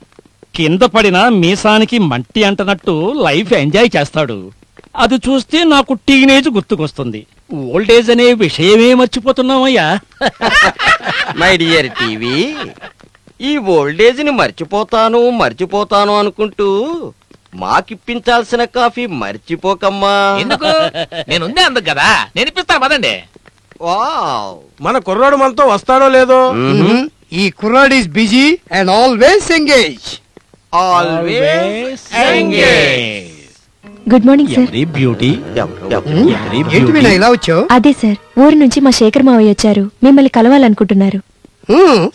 కింద పడిన మీసానికి మట్టి అంటనట్టు లైఫ్ ఎంజాయ్ చేస్తాడు. అది చూస్తే నాకు టీనేజ్ గుర్తుకొస్తుంది. ఓల్డేజ్ అనే విషయమే మర్చిపోతున్నామయ్యా. మై డియర్ టీవీ, ఈ ఓల్డేజ్ ని మర్చిపోతాను అనుకుంటూ మాకిప్పించాల్సిన కాఫీ మర్చిపోకమ్మా. ఎందుకు? నేనుందే అందుకు కదా, నేను ఇప్పిస్తాను పదండి. మన కుర్రాడు మనతో వస్తాడో లేదో. ఈ కుర్రాడు is busy and always engage. Good morning sir. Beauty ఏంటి మీనా ఇలా వచ్చావు? అదే సార్, ఊరు నుంచి మా శేఖర్ మావయ్య వచ్చారు, మిమ్మల్ని కలవాలనుకుంటున్నారు.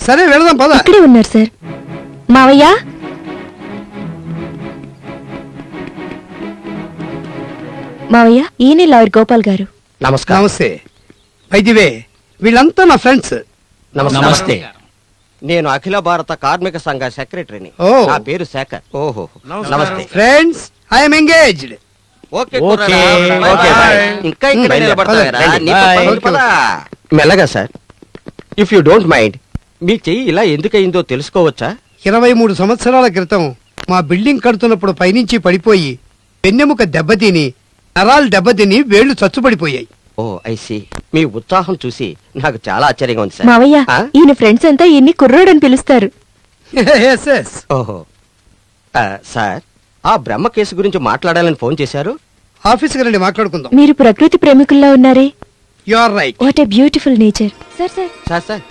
సరే వెళదాం పద. ఇక్కడే ఉన్నారు సార్. మావయ్య, మావయ్య ఈయనే లాయర్ గోపాల్ గారు. నమస్కారం. నమస్తే. వైద్యవే, వీళ్ళంతా నా ఫ్రెండ్స్. నమస్తే. నేను అఖిల భారత కార్మిక సంఘ సెక్రటరీని. నా పేరు శేఖర్. ఓహో, నమస్తే ఫ్రెండ్స్. I'm engaged. ఓకే, ఇంకా ఇక్కడ నిలబడతారా? మెల్లగా sir, if you don't mind, మీ చెయ్యి ఇలా ఎందుకయిందో తెలుసుకోవచ్చా? 23 సంవత్సరాల క్రితం మా బిల్డింగ్ కడుతున్నప్పుడు పైనుంచి పడిపోయి వెన్నెముక దెబ్బతిని, నరాలు దెబ్బతిని, వేళ్లు చచ్చుపడిపోయాయి. ఓ ఐ సీ. మీ ఉత్సాహం చూసి నాకు చాలా ఆశ్చర్యంగా ఉంది సార్. మావయ్య, ఈయన ఫ్రెండ్స్ అంతా ఈయన్ని కుర్రోడు అని పిలుస్తారు. ఓహో సార్, ఆ బ్రహ్మ కేసు గురించి మాట్లాడాలని ఫోన్ చేశారు. ఆఫీస్కి రండి, మాట్లాడుకుందాం. మీరు ప్రకృతి ప్రేమికుల్లా ఉన్నారే. You are right. What a beautiful nature. Sir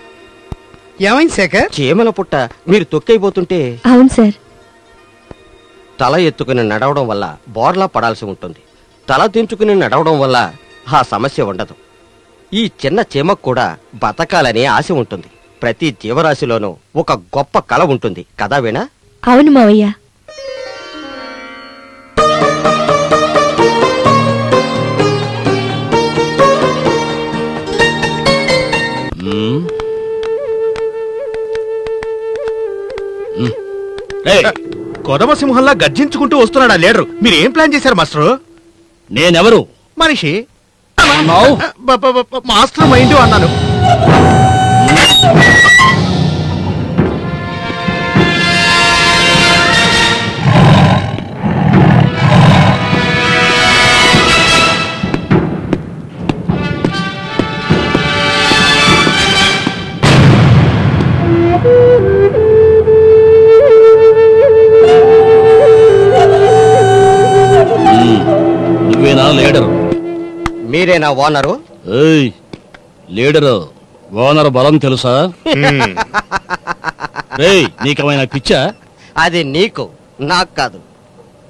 ఏమైంది శేఖర్? చీమల పుట్ట మీరు తొక్కైపోతుంటే. అవును సార్. తల ఎత్తుకుని నడవడం వల్ల బోర్లా పడాల్సి ఉంటుంది. తల దించుకుని నడవడం వల్ల ఆ సమస్య ఉండదు. ఈ చిన్న చీమకు కూడా బతకాలనే ఆశ ఉంటుంది. ప్రతి జీవరాశిలోనూ ఒక గొప్ప కళ ఉంటుంది కదా వీణా? అవును మావయ్య. కొదమ సింహంలా గర్జించుకుంటూ వస్తున్నాడా లీడరు? మీరు ఏం ప్లాన్ చేశారు మాస్టరు? నేనెవరు? మనిషి. మాస్టర్ మైండ్ అన్నాను. నువ్వేనా లీడరు? మీరేనా ఓనరు? లీడరు ఓనర్ బలం తెలుసా? నీకేమైనా పిచ్చా? అది నీకు, నాకు కాదు.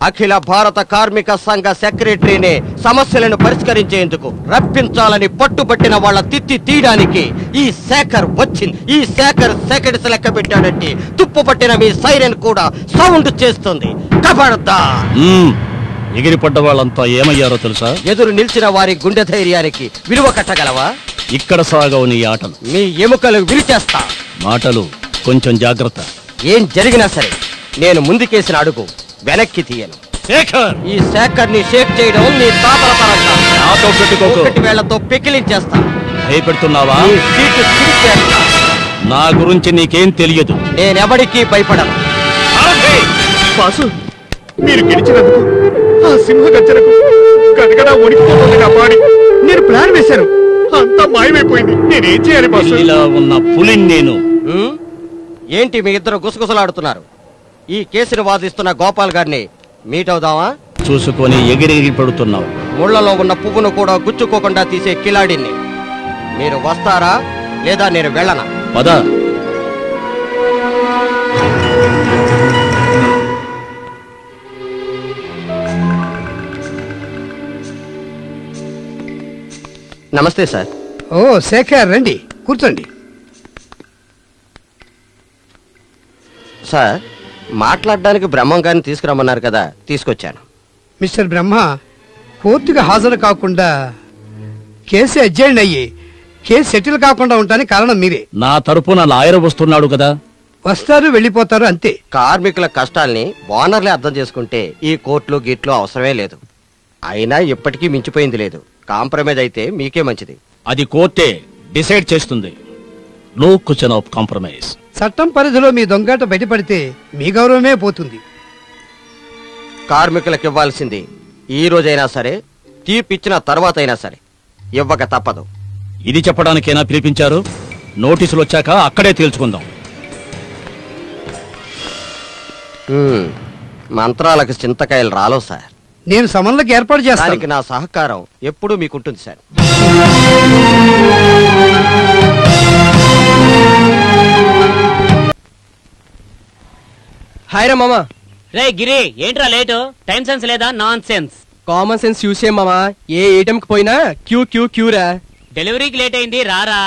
అఖిల భారత కార్మిక సంఘ సెక్రటరీని సమస్యలను పరిష్కరించేందుకు రప్పించాలని పట్టుబట్టిన వాళ్ళ తిత్తి తీయడానికి ఈ శేఖర్ వచ్చింది. ఈ శేఖర్ సెకండ్స్ లెక్క పెట్టాడంటే తుప్పు పట్టిన మీ సైరన్ కూడా సౌండ్ చేస్తుంది. ఖబర్దార్! ఎగిరిపడ్డ వాళ్ళంతా ఏమయ్యారో తెలుసా? ఎదురు నిలిచిన వారి గుండె ధైర్యానికి విలువ కట్టగలవా? ఇక్కడ సాగవు నీ ఆటలు. మీ ఎముకలు విరిచేస్తా. మాటలు కొంచెం జాగ్రత్త. ఏం జరిగినా సరే నేను ముందుకేసిన అడుగు వెనక్కి తీయను. ఈ శేఖర్ ని షేక్ చేయడం నీ తాతల తరం. నాతో పెట్టుకోకు. వేళ్లతో పెకిలించేస్తా. భయపెడుతున్నావా? నీ సీటు చిరిచేస్తా. నా గురించి నీకేం తెలియదు. నేనెవడికి భయపడను. బాసు, మీరు గెలిచినందుకు ఆ సింహ గర్జనకు గదగడా వణికిపోతుంది నా బాడీ. నేను ప్లాన్ వేశాను, అంతా మాయమైపోయింది. నేనేం చేయాలి బాసు? ఇలా ఉన్న పులిని నేను. ఏంటి మీ ఇద్దరు గుసగుసలాడుతున్నారు? ఈ కేసును వాదిస్తున్న గోపాల్ గారిని మీట్ అవుదామా? చూసుకొని ఎగిరెగిరి పడుతున్నావు. ముళ్లలో ఉన్న పువ్వును కూడా గుచ్చుకోకుండా తీసే కిలాడిని. మీరు వస్తారా లేదా నేను వెళ్ళనా? పద. నమస్తే సార్. ఓ శేఖర్, రండి కూర్చోండి. సార్, మాట్లాడడానికి బ్రహ్మం గారిని తీసుకురమ్మన్నారు కదా, తీసుకొచ్చాను. మిస్టర్ బ్రహ్మ, కోర్టుగా హాజరు కాకుండా కేసు అడ్జైన్ అయ్యి కేసు సెటిల్ కాకుండా ఉండడానికి కారణం మీరే. నా తరపున లాయర్ వస్తున్నాడు కదా. వస్తారు వెళ్ళిపోతారు అంతే. కార్మికుల కష్టాల్ని ఓనర్లే అర్థం చేసుకుంటే ఈ కోర్టులు గీట్లు అవసరమే లేదు. అయినా ఇప్పటికీ మించిపోయింది లేదు. కాంప్రమైజ్ అయితే మీకే మంచిది. అది కోర్టే డిసైడ్ చేస్తుంది. No question of compromise. చట్టం పరిధిలో మీ దొంగాట బయటపడితే మీ గౌరవమే పోతుంది. కార్మికులకు ఇవ్వాల్సింది ఈ రోజైనా సరే, తీర్పు ఇచ్చిన తర్వాత అయినా సరే ఇవ్వక తప్పదు. ఇది చెప్పడానికైనా పిలిపించారు? నోటీసులు వచ్చాక అక్కడే తేల్చుకుందాం. మంత్రాలకు చింతకాయలు రాలో సార్. నేను సమన్లకు ఏర్పాటు చేస్తాను. దానికి నా సహకారం ఎప్పుడూ మీకుంటుంది సార్. హాయ్ రా మామా. రే గిరి, ఏంట్రా లేటు? టైం సెన్స్ లేదా? Non sense. Common sense use చేయం మామా. ఏ ఏటీఎం కి పోయినా క్యూ క్యూ క్యూ రా. డెలివరీకి లేట్ అయింది, రారా.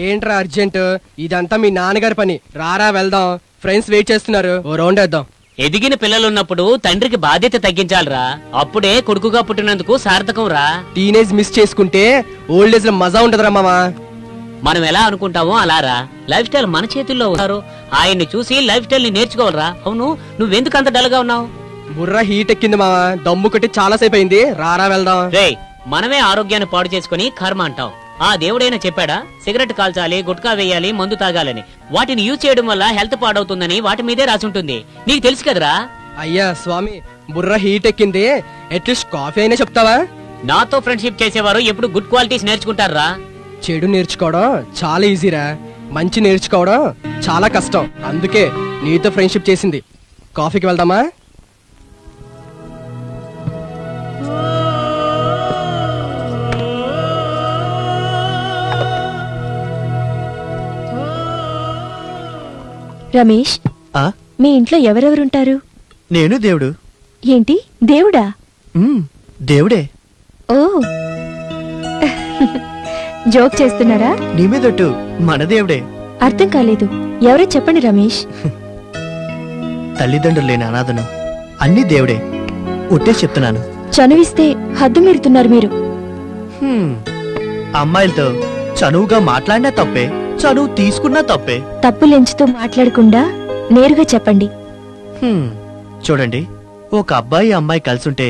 ఏంట్రా అర్జెంట్? ఇదంతా మీ నాన్నగారి పని. రారా వెళ్దాం, ఫ్రెండ్స్ వెయిట్ చేస్తున్నారు. ఓ రౌండ్ వేద్దాం. ఎదిగిన పిల్లలున్నప్పుడు తండ్రికి బాధ్యత తగ్గించాలిరా. అప్పుడే కొడుకుగా పుట్టినందుకు సార్థకం రా. టీనేజ్ మిస్ చేసుకుంటే ఓల్డ్ ఏజ్ లో మజా ఉంటదిరా మామా. మనం ఎలా అనుకుంటామో అలా రా. లైఫ్ స్టైల్ మన చేతుల్లో ఉన్నారు. ఆయన్ని చూసి లైఫ్ స్టైల్ ని నేర్చుకోవాలరా. అవును, నువ్వెందుకు అంత డల్ గా ఉన్నావు? బుర్ర హీట్ ఎక్కింది మామా. దమ్ము కొట్టి చాలా సేపు అయింది. రారా వెళ్దాం. రే, మనమే ఆరోగ్యాన్ని పాడు చేసుకుని కర్మ అంటాం. ఆ దేవుడైనా చెప్పాడా సిగరెట్ కాల్చాలి, గుట్కా వేయాలి, మందు తాగాలని? వాటిని యూజ్ చేయడం వల్ల హెల్త్ పాడవుతుందని వాటి మీదే రాసి ఉంటుంది. నీకు తెలుసు కదరా? అయ్యా స్వామి, బుర్ర హీట్ ఎక్కింది. అట్లీస్ట్ కాఫీ అయినా చెప్తావా? నాతో ఫ్రెండ్షిప్ చేసేవారు ఎప్పుడు గుడ్ క్వాలిటీస్ నేర్చుకుంటారా? చెడు నేర్చుకోవడం చాలా ఈజీరా, మంచి నేర్చుకోవడం చాలా కష్టం. అందుకే నీతో ఫ్రెండ్షిప్ చేసింది. కాఫీకి వెళ్దామా? రమేష్, మీ ఇంట్లో ఎవరెవరుంటారు? నేను, దేవుడు. ఏంటి దేవుడా? దేవుడే. ఓ జోక్ చేస్తున్నారా? నీ మీదొట్టు, మన దేవుడే. అర్థం కాలేదు. ఎవరో చెప్పండి రమేష్. తల్లిదండ్రులు లేని అనాథను. అన్ని దేవుడే. ఒట్టే చెప్తున్నాను. చనువిస్తే హద్దు మీరుతున్నారు మీరు. అమ్మాయిలతో చనువుగా మాట్లాడినా తప్పే, చనువు తీసుకున్నా తప్పే. తప్పులెంచుతూ మాట్లాడకుండా నేరుగా చెప్పండి. చూడండి, ఒక అబ్బాయి అమ్మాయి కలిసుంటే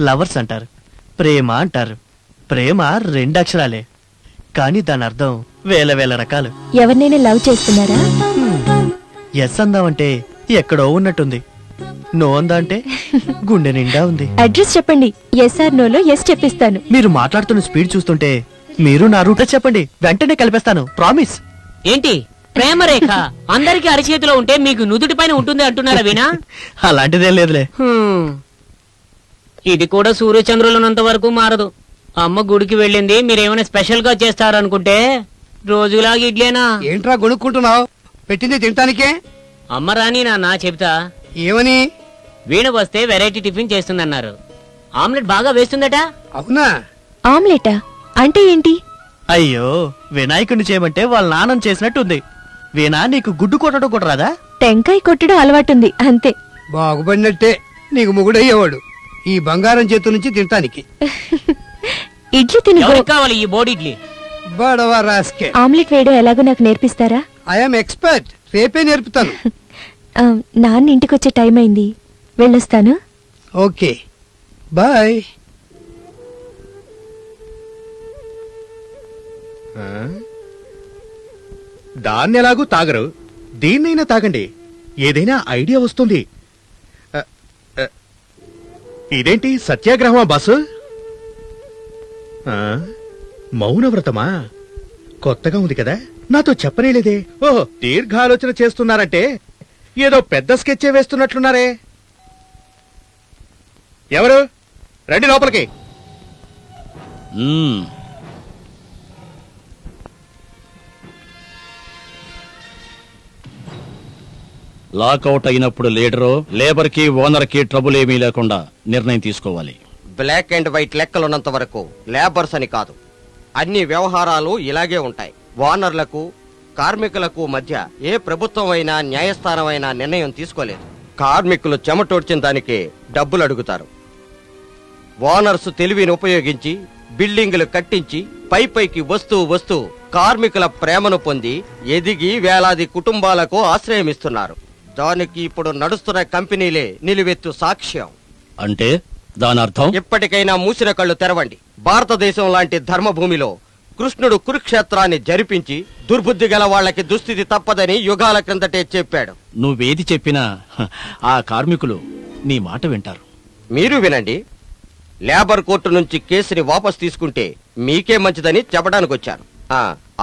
లవర్స్ అంటారు, ప్రేమ అంటారు. ప్రేమ 2 అక్షరాలే, కానీ దాని అర్థం వేల వేల రకాలు. ఎవరినైనా లవ్ చేస్తున్నారా? ఎస్ అందామంటే ఎక్కడో ఉన్నట్టుంది, నో అందా అంటే గుండె నిండా ఉంది. అడ్రస్ చెప్పండి, ఎస్ ఆర్ నోలో ఎస్ చెప్పిస్తాను. మీరు మాట్లాడుతున్న స్పీడ్ చూస్తుంటే మీరు నా రూట్ చెప్పండి, వెంటనే కలిపేస్తాను, ప్రామిస్. ఏంటి ప్రేమ రేఖ అందరికి అరిచేతిలో ఉంటే మీకు నుదుటి పైన ఉంటుంది అంటున్నారా వీణా? అలాంటిదేం లేదులే. ఇది కూడా సూర్యచంద్రులున్నంత వరకు మారదు. అమ్మ గుడికి వెళ్ళింది, మీరేమైనా స్పెషల్ గా చేస్తారనుకుంటే రోజులాగా ఇడ్లేనా? ఏంట్రా కొనుక్కుంటున్నావు? పెట్టింది తింటానికే. అమ్మ రాని నాన్న చెప్తా. ఏమని? వీణ వస్తే వెరైటీ టిఫిన్ చేస్తుందన్నారు. ఆమ్లెట్ బాగా వేస్తుందట. అవునా? ఆమ్లెటా అంటే ఏంటి? అయ్యో, వినాయకుడిని చేయమంటే వాళ్ళ నాన్నని చేసినట్టుంది. వీణా, నీకు గుడ్డు కొట్టడం కూడా రాదా? టెంకాయ కొట్టడం అలవాటుంది అంతే. బాగుపడినట్టే, నీకు మొగుడయ్యేవాడు ఈ బంగారం చేతు నుంచి తింటానికి. ఇడ్లీ తిని కావాలి ఈ బోర్డు ఇడ్లీ. బడవా రాస్కే. ఆమ్లెట్ వేయడం ఎలాగో నాకు నేర్పిస్తారా? ఐఎమ్ ఎక్స్పర్ట్, రేపే నేర్పుతాను. నాన్న ఇంటికొచ్చే టైం అయింది, వెళ్ళొస్తాను. Okay bye. దాన్ని ఎలాగూ తాగరు, దీన్నైనా తాగండి, ఏదైనా ఐడియా వస్తుంది. ఇదేంటి సత్యాగ్రహమా బాసు? మౌనవ్రతమా? కొత్తగా ఉంది కదా, నాతో చెప్పనేలేదే. ఓహో, దీర్ఘాలోచన చేస్తున్నారంటే ఏదో పెద్ద స్కెచ్చే వేస్తున్నట్లున్నారే. ఎవరు? రండి లోపలికి. లాకౌట్ అయినప్పుడు లీడరు లేబర్ కి ఓనర్ కి ట్రబుల్ ఏమీ లేకుండా నిర్ణయం తీసుకోవాలి. బ్లాక్ అండ్ వైట్ లెక్కలున్నంత వరకు లేబర్స్ అని కాదు, అన్ని వ్యవహారాలు ఇలాగే ఉంటాయి. ఓనర్లకు కార్మికులకు మధ్య ఏ ప్రభుత్వం అయినా న్యాయస్థానం అయినా నిర్ణయం తీసుకోలేదు. కార్మికులు చెమటోడ్చిన దానికి డబ్బులు అడుగుతారు. ఓనర్స్ తెలివిని ఉపయోగించి బిల్డింగులు కట్టించి పైకి వస్తూ కార్మికుల ప్రేమను పొంది ఎదిగి వేలాది కుటుంబాలకు ఆశ్రయమిస్తున్నారు. దానికి ఇప్పుడు నడుస్తున్న కంపెనీలే నిలువెత్తు సాక్ష్యం. అంటే దాని అర్థం? ఇప్పటికైనా మూసిన కళ్ళు తెరవండి. భారతదేశం లాంటి ధర్మభూమిలో కృష్ణుడు కురుక్షేత్రాన్ని జరిపించి దుర్బుద్ధి గల వాళ్లకి దుస్థితి తప్పదని యుగాల క్రిందటే చెప్పాడు. నువ్వేది చెప్పినా ఆ కార్మికులు నీ మాట వింటారు. మీరు వినండి. లేబర్ కోర్టు నుంచి కేసుని వాపస్ తీసుకుంటే మీకే మంచిదని చెప్పడానికి వచ్చాను.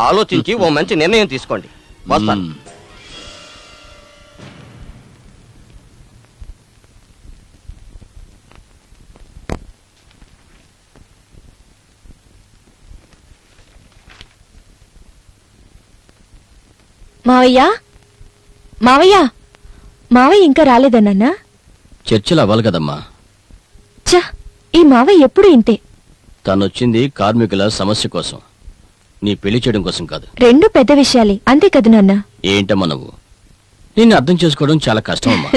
ఆలోచించి ఓ మంచి నిర్ణయం తీసుకోండి. వస్తాను. మావయ్య మావయ్య మావయ్య ఇంకా రాలేదన్నా? చర్చలు అవ్వాలి కదమ్మా. చ, ఈ మావయ్య ఎప్పుడు ఇంతే. తనొచ్చింది కార్మికుల సమస్య కోసం, నీ పెళ్లి చేయడం కోసం కాదు. రెండు పెద్ద విషయాలే, అంతే కదా నాన్న? ఏంటమ్మా నువ్వు? నిన్ను అర్థం చేసుకోవడం చాలా కష్టమమ్మా.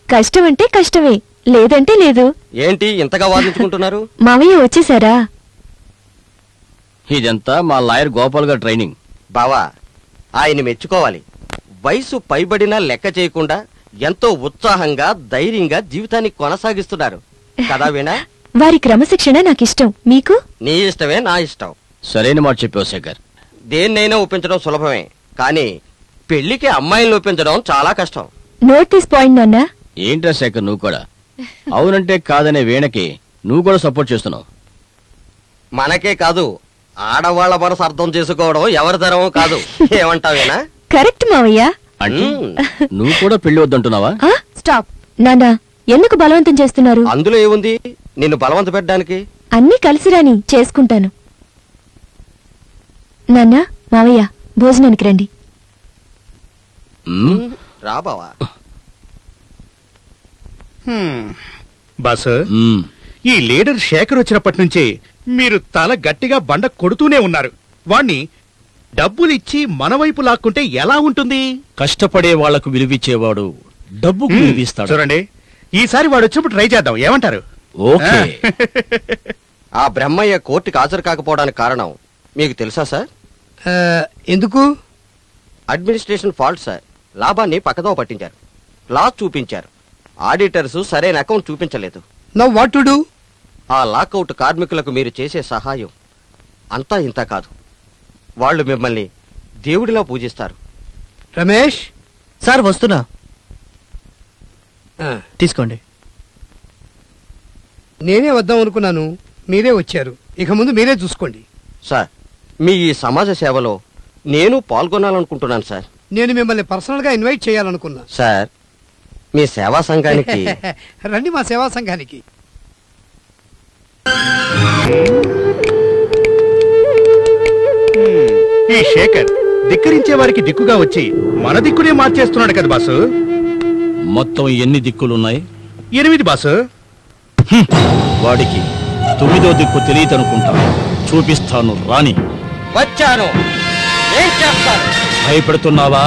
కష్టం అంటే కష్టమే, లేదంటే లేదు. ఏంటి ఇంతగా వాదించుకుంటున్నారు? మావయ్య వచ్చేసారా? ఇదంతా మా లాయర్ గోపాల్ గారు ట్రైనింగ్. బావా, ఆయన మెచ్చుకోవాలి. వయసు పైబడినా లెక్క చేయకుండా ఎంతో ఉత్సాహంగా ధైర్యంగా జీవితాన్ని కొనసాగిస్తున్నారు కదా వీణా? వారి క్రమశిక్షణ నాకిష్టం, మీకు? నీ ఇష్టమే నా ఇష్టం. సరైన మాట చెప్పావు శేఖర్. దేన్నైనా ఒప్పించడం సులభమే, కానీ పెళ్లికి అమ్మాయిని ఒప్పించడం చాలా కష్టం. నోట్ దిస్ పాయింట్ నాన్న. ఏంట్రా శేఖర్ నువ్వు కూడా అవునంటే కాదనే వీణకి నువ్వు కూడా సపోర్ట్ చేస్తున్నావు. మనకే కాదు, ఆడవాళ్ల మనసు అర్థం చేసుకోవడం ఎవరి తరమో కాదు. ఏమంటావేనా? కరెక్ట్ మావయ్య. అంటే నువ్వు కూడా పెళ్లి వద్దంటున్నావా? స్టాప్ నాన్న, ఎందుకు బలవంతం చేస్తున్నారు? అందులో ఏముంది నిన్ను బలవంత పెట్టడానికి? అన్ని కలిసిరాని చేసుకుంటాను. నాన్న, మావయ్య భోజనానికి రండి. రాబావా? బాసు, ఈ లీడర్ శేఖర్ వచ్చినప్పటి నుంచి మీరు తల గట్టిగా బండ కొడుతూనే ఉన్నారు. వాణ్ణి డబ్బులిచ్చి మన వైపు లాక్కుంటే ఎలా ఉంటుంది? కష్టపడే వాళ్లకు విలువిచ్చేవాడు డబ్బుకు విలువిస్తాడు. చూడండి, ఈసారి వాడు వచ్చినప్పుడు ట్రై చేద్దాం, ఏమంటారు? ఓకే. ఆ బ్రహ్మయ్య కోర్టుకి హాజరు కాకపోవడానికి కారణం మీకు తెలుసా సార్? ఎందుకు? Administration fault sir. లాభాన్ని పక్కదో పట్టించారు, లాస్ చూపించారు. ఆడిటర్స్ సరైన అకౌంట్ చూపించలేదు. Now what to do? ఆ లాకౌట్ కార్మికులకు మీరు చేసే సహాయం అంతా ఇంత కాదు. వాళ్ళు మిమ్మల్ని దేవుడిలా పూజిస్తారు. రమేష్ సార్ వస్తున్నా. తీసుకోండి. నేనే వద్దాం అనుకున్నాను, మీరే వచ్చారు. ఇక ముందు మీరే చూసుకోండి. సార్, మీ ఈ సమాజ సేవలో నేను పాల్గొనాలనుకుంటున్నాను సార్. నేను మిమ్మల్ని పర్సనల్ గా ఇన్వైట్ చేయాలనుకున్నా. సార్, మీ సేవా సంఘానికి రండి మా సేవా సంఘానికి. ఈ శేఖర్ ధిక్కరించే వారికి దిక్కుగా వచ్చి మన దిక్కునే మార్చేస్తున్నాడు కదా బాసు. మొత్తం ఎన్ని దిక్కులున్నాయి? 8 బాసు. వాడికి 9వ దిక్కు తెలియదనుకుంటా. చూపిస్తాను రాని. వచ్చాను. ఏం చేస్తారు? భయపెడుతున్నావా?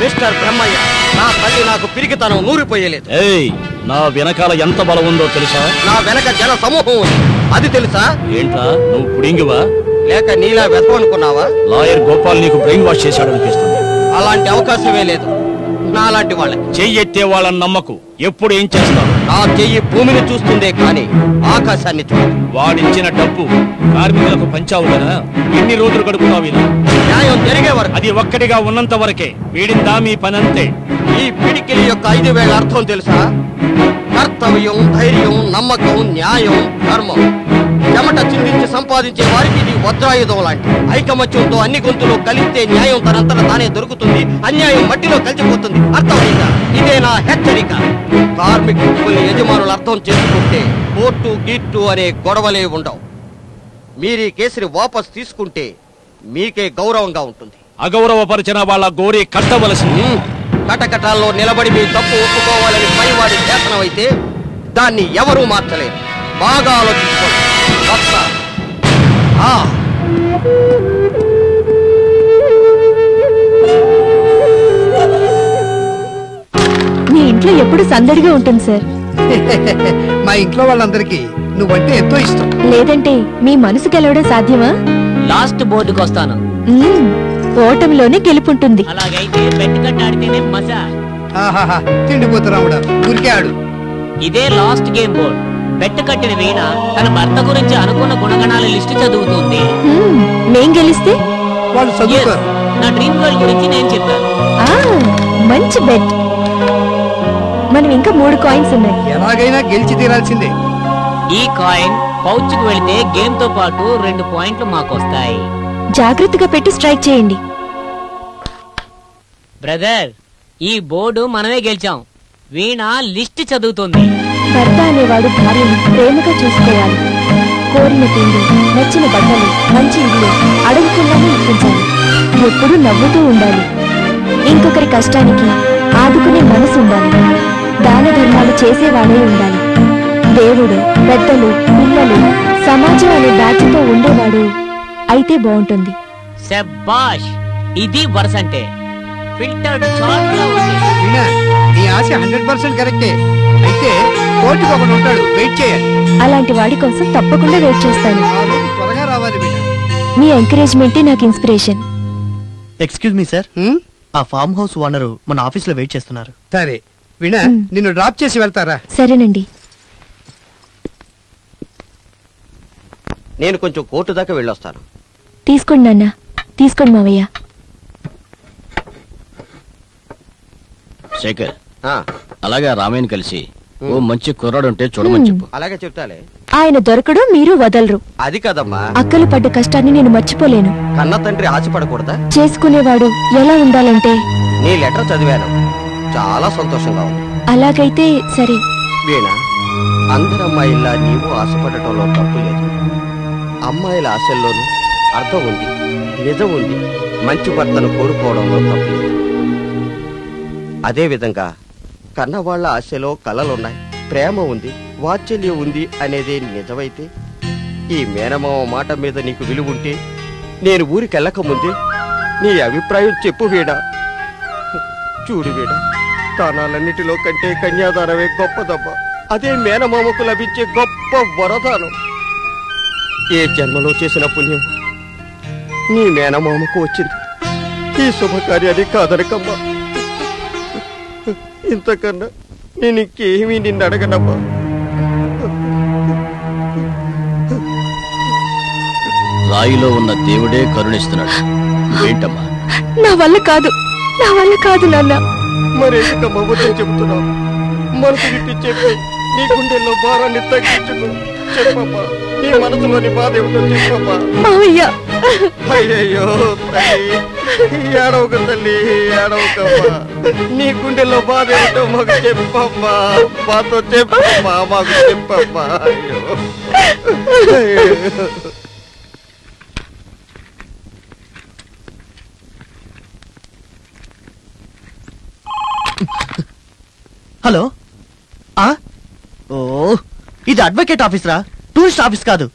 మిస్టర్ బ్రహ్మయ్య, నా తల్లి నాకు పిరికితనం నూరిపోయలేదు. ఏయ్, నా వెనకాల ఎంత బలం ఉందో తెలుసా? నా వెనక జన సమూహం ఉంది, అది తెలుసా? ఏంట్రా, నువ్వు పుడింగివా లేక నీలా వెతవనుకున్నావా? లాయర్ గోపాల్ నీకు బ్రెయిన్ వాష్ చేశాడనిపిస్తుంది. అలాంటి అవకాశమే లేదు నా లాంటి వాళ్ళకి. చెయ్యెత్తే వాళ్ళని నమ్మకు. ఎప్పుడు ఏం చేస్తావు? నా చెయ్యి భూమిని చూస్తుందే కానీ ఆకాశాన్ని చూడదు. వాడిచ్చిన డబ్బు కార్మికులకు పంచావు కదా, ఎన్ని రోజులు గడుపుతావు ఇలా? న్యాయం జరిగే వరకు. అది ఒక్కటిగా ఉన్నంత వరకే. వీడిందా మీ పని అంతే. ఈ పిడికిలి యొక్క 5 వేల అర్థం తెలుసా? కర్తవ్యం, ధైర్యం, నమ్మకం, న్యాయం, ధర్మం. చెమట చిందించి సంపాదించే వారికి ఇది వజ్రాయుధం లాంటి. ఐకమత్యంతో అన్ని గొంతులు కలిస్తే న్యాయం తనంతట తానే దొరుకుతుంది, అన్యాయం మట్టిలో కలిసిపోతుంది. అర్థమైందా? ఇదే నా హెచ్చరిక. కార్మికుల్ని యజమానులు అర్థం చేసుకుంటే కోర్టు గీట్టు అనే గొడవలే ఉండవు. మీరు ఈ కేసుని వాపస్ తీసుకుంటే మీకే గౌరవంగా ఉంటుంది. అగౌరవపరిచిన వాళ్ళ గోరి కట్టవలసింది. కటకటాల్లో నిలబడి మీ తప్పు ఒప్పుకోవాలని పైవాడి శాసనం అయితే దాన్ని ఎవరూ మార్చలేరు. బాగా ఆలోచించుకోండి. మీ ఇంట్లో ఎప్పుడు సందడిగా ఉంటుంది సార్. మా ఇంట్లో వాళ్ళందరికీ నువ్వంటే ఎంతో ఇష్టం. లేదంటే మీ మనసు గెలవడం సాధ్యమా? లాస్ట్ బోర్డుకి వస్తాను. ఓటమిలోనే గెలుపుంటుంది. అలాగైతే బెట్ కట్టాడితేనే మజా. తిండిపోతురాముడా, ఊరికే ఆడు. ఇదే లాస్ట్ గేమ్ బోర్డ్. బెట్ కట్టిన వీణ తన భర్త గురించి అనుకున్న గుణగణాల లిస్టు చదువుతుంది. మేం గెలిస్తే వాళ్ళు చదువుతారు. నా డ్రీమ్ గర్ల్ గురించి నేను చెప్పాను. మంచి బెట్. మనం ఇంకా 3 కాయిన్స్ ఉన్నాయి. ఎలాగైనా గెలిచి తీరాల్సిందే. ఈ కాయిన్ పౌచ్ కు వెళితే గేమ్ తో పాటు 2 పాయింట్లు మాకు వస్తాయి. జాగ్రత్తగా పెట్టి స్ట్రైక్ చేయండి. బ్రదర్, ఈ బోర్డు మనమే గెలిచాం. వీణ లిస్ట్ చదువుతుంది. భర్త అనేవాడు భార్యను ప్రేమగా చూసుకోవాలి. కోరిన తిండి, నచ్చిన బట్టలు, మంచి ఇల్లు అడుగుకున్నాను ఇప్పించాలి. ఎప్పుడూ నవ్వుతూ ఉండాలి. ఇంకొకరి కష్టానికి ఆదుకునే మనసు ఉండాలి. దాన ధర్మాలు చేసేవాడే ఉండాలి. దేవుడు, పెద్దలు, పిల్లలు, సమాజం అనే బ్యాచ్తో ఉండేవాడు అయితే బాగుంటుంది. శబాష్, ఇది వరుస అంటే. ఫిల్టర్డ్ చాలా ఉంది. నీ ఆశ 100% కరెక్టే. అయితే కోర్టుకు ఒకడు ఉంటాడు, వెయిట్ చేయాలి. అలాంటి వాడి కోసం తప్పకుండా వెయిట్ చేస్తాను. త్వరగా రావాలి. మీ ఎంకరేజ్మెంటే నాకు ఇన్స్పిరేషన్. ఎక్స్క్యూజ్ మీ సార్, ఆ ఫామ్ హౌస్ ఓనరు మన ఆఫీస్ లో వెయిట్ చేస్తున్నారు. సరే వీణా, నిన్ను డ్రాప్ చేసి వెళ్తారా? సరేనండి. నేను కొంచెం కోర్టు దాకా వెళ్ళొస్తాను. తీసుకోండి నాన్న, తీసుకోండి మావయ్య. శేఖర్, అలాగే రామయ్యని కలిసి ఓ మంచి కుర్రాడుంటే చూడమని చెప్పు. అలాగే చెప్తాలే. ఆయన దొరకడు, మీరు వదలరు. అది కదమ్మా, అక్కలు పడ్డ కష్టాన్ని నేను మర్చిపోలేను. కన్న తండ్రి ఆశపడకూడదా? చేసుకునేవాడు ఎలా ఉండాలంటే? నీ లెటర్ చదివాను, చాలా సంతోషంగా ఉంది. అలాగైతే సరే. వీణ, అందరు అమ్మాయిల్లా నీవు ఆశపడటంలో తప్పు లేదు. అమ్మాయిల ఆశల్లోనూ అర్థం ఉంది, నిజం ఉంది. మంచి భర్తను కోరుకోవడంలో తప్పు లేదు. అదేవిధంగా కన్నవాళ్ల ఆశలో కలలున్నాయి, ప్రేమ ఉంది, వాత్సల్యం ఉంది అనేదే నిజమైతే, ఈ మేనమామ మాట మీద నీకు విలువుంటే నేను ఊరికెళ్ళక ముందే నీ అభిప్రాయం చెప్పు వీడా. చూడు వీడా, దానాలన్నిటిలో కంటే కన్యాదానమే గొప్పదబ్బా. అదే మేనమామకు లభించే గొప్ప వరదానం. ఏ జన్మలో చేసిన పుణ్యం నీ మేనమామకు వచ్చింది. ఈ శుభకార్యాన్ని కాదనకమ్మా. ఇంతకన్నా నేను ఇంకేమీ నిన్ను అడగనమ్మా. రాయిలో ఉన్న దేవుడే కరుణిస్తున్నాడు. ఏంటమ్మా? నా వల్ల కాదు, నా వల్ల కాదు నాన్న. మరెందుకమ్మా వద్దని చెబుతున్నావు? మనసు విప్పి చెప్పి నీ గుండెల్లో భారాన్ని తగ్గించుకో. చెప్పమ్మా, నీ మనసులోని బాధ ఏమిటో చెప్పమ్మా. మావయ్య, అయ్యయ్యో తల్లి, ఏడవక తల్లి, ఏడవకమ్మా. నీ గుండెల్లో బాధ ఏమిటో మాకు చెప్పమ్మా. మాతో చెప్పమ్మా, మాకు చెప్పమ్మా. అయ్యో హలో. ఓ, ఇది అడ్వకేట్ ఆఫీస్ రా, టూరిస్ట్ ఆఫీస్ కాదు.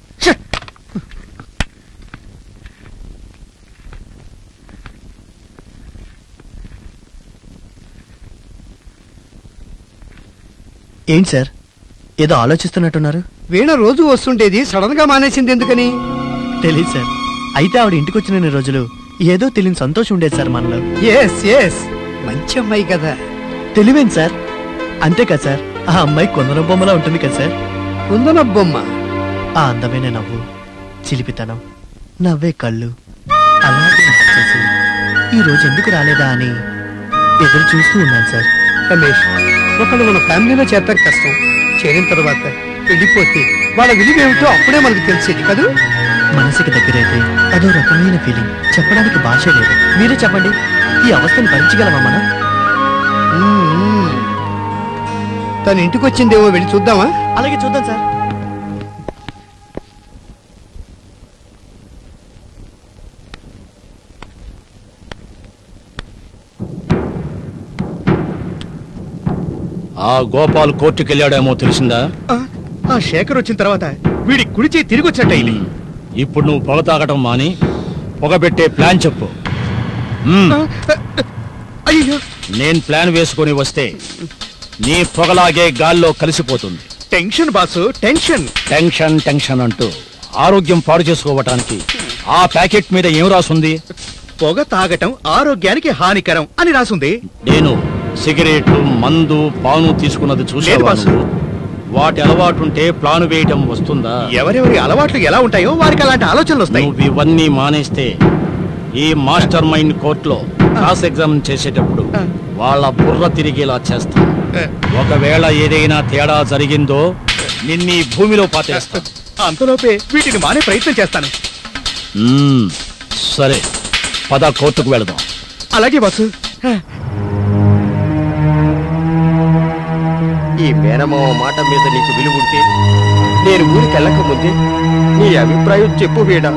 ఏంటి సార్, ఏదో ఆలోచిస్తున్నట్టున్నారు? వీణ రోజు వస్తుంటేది, సడన్ గా మానేసింది ఎందుకని? తెలియదు సార్. అయితే ఆవిడ ఇంటికి వచ్చిన రోజులు ఏదో తెలియని సంతోషం ఉండేది సార్ మనలో. ఎస్ ఎస్, మంచి అమ్మాయి కదా. తెలివేంటి సార్? అంతే కదా సార్, ఆ అమ్మాయి కొందన బొమ్మలా ఉంటుంది కదా సార్. కొందన బొమ్మ? ఆ అందమైన నవ్వు, చిలిపితనం, నవ్వే కళ్ళు, అలాగే నచ్చేసి ఈ రోజు ఎందుకు రాలేదా అని ఎదురు చూస్తూ ఉన్నాను సార్. రమేష్, ఒకళ్ళు మన ఫ్యామిలీలో చేరటం కష్టం. చేరిన తర్వాత వెళ్ళిపోతే వాళ్ళ విలువ ఏమిటో అప్పుడే మనకు తెలిసేది కదూ. మనసుకి దగ్గరైతే అదో రకమైన ఫీలింగ్, చెప్పడానికి భాష లేదు. మీరే చెప్పండి, ఈ అవస్థను భరించగలమా మనం? తను ఇంటికి వచ్చిందేమో, వెళ్ళి చూద్దామా? అలాగే చూద్దాం సార్. ఆ గోపాల్ కోర్టుకెళ్ళాడేమో తెలిసిందా? ఆ శేఖర్ వచ్చిన తర్వాత వీడి కుడిచి తిరిగి వచ్చినట్టయింది. ఇప్పుడు నువ్వు పొగ తాగటం మాని పొగబెట్టే ప్లాన్ చెప్పు. అయ్యో, నేను ప్లాన్ వేసుకొని వస్తే నీ పొగలాగే గాల్లో కలిసిపోతుంది. Tension boss, tension tension tension అంటూ ఆరోగ్యం పాడు చేసుకోవటానికి ఆ ప్యాకెట్ మీద ఏం రాసుంది? పొగ తాగటం ఆరోగ్యానికి హానికరం అని రాసుంది. నేను సిగరెట్లు, మందు, పాను తీసుకున్నది చూసావా? వాటి అలవాటుంటే ప్లాన్ వేయటం వస్తుందా? ఎవరెవరి అలవాట్లు ఎలా ఉంటాయో వారికి అలాంటి ఆలోచనలు వస్తాయి. నువ్వు ఇవన్నీ మానేస్తే ఈ మాస్టర్ మైండ్ కోర్టులో క్రాస్ ఎగ్జామిన్ చేసేటప్పుడు వాళ్ళ బుర్ర తిరిగేలా చేస్తా. ఒకవేళ ఏదైనా తేడా జరిగిందో నిన్నీ భూమిలో పాతేస్తా. అంతలోపే వీటిని మానే ప్రయత్నం చేస్తాను. సరే, పద కోర్టుకు వెళదాం. అలాగే బాసు. ఈ మేనమావ మాట మీద నీకు విలువ ఉంటే నేను ఊరికి వెళ్ళక ముందే నీ అభిప్రాయం చెప్పు వీడా.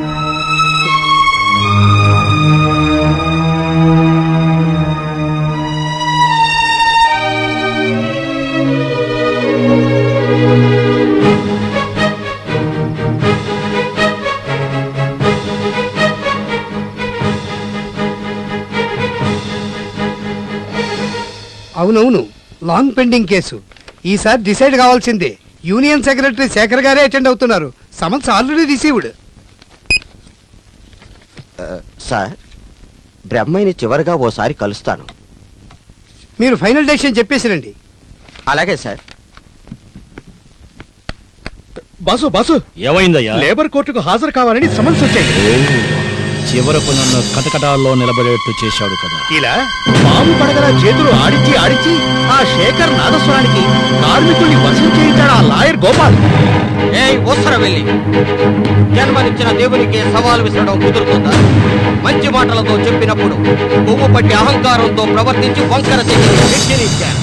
అవునవును, లాంగ్ పెండింగ్ కేసు. ఈసారి డిసైడ్ కావాల్సిందే. యూనియన్ సెక్రటరీ శేఖర్ గారే అటెండ్ అవుతున్నారు. Summons already received. సార్, బ్రహ్మయ్యని చివరిగా ఓసారి కలుస్తాను. మీరు ఫైనల్ డెసిషన్ చెప్పేసిరండి. అలాగే సార్. బాసు బాసు, ఏమైందయ్యా? లేబర్ కోర్టుకు హాజరు కావాలని సమన్స్ వచ్చాయి. చివరకు నన్ను కటకటాల్లో నిలబడేట్టు చేశాడు కదా. ఇలా పాము పడగల చేతులు ఆడించి ఆడించి ఆ శేఖర్ నాదస్వరానికి కార్మికుల్ని వశం చేయించాడు ఆ లాయర్ గోపాల్. వెళ్ళి జన్మనిచ్చిన దేవునికి సవాల్ విసరడం కుదురుతుందా? మంచి మాటలతో చెప్పినప్పుడు కొవ్వు పట్టి అహంకారంతో ప్రవర్తించి వంకర చెయ్యినిచ్చాను.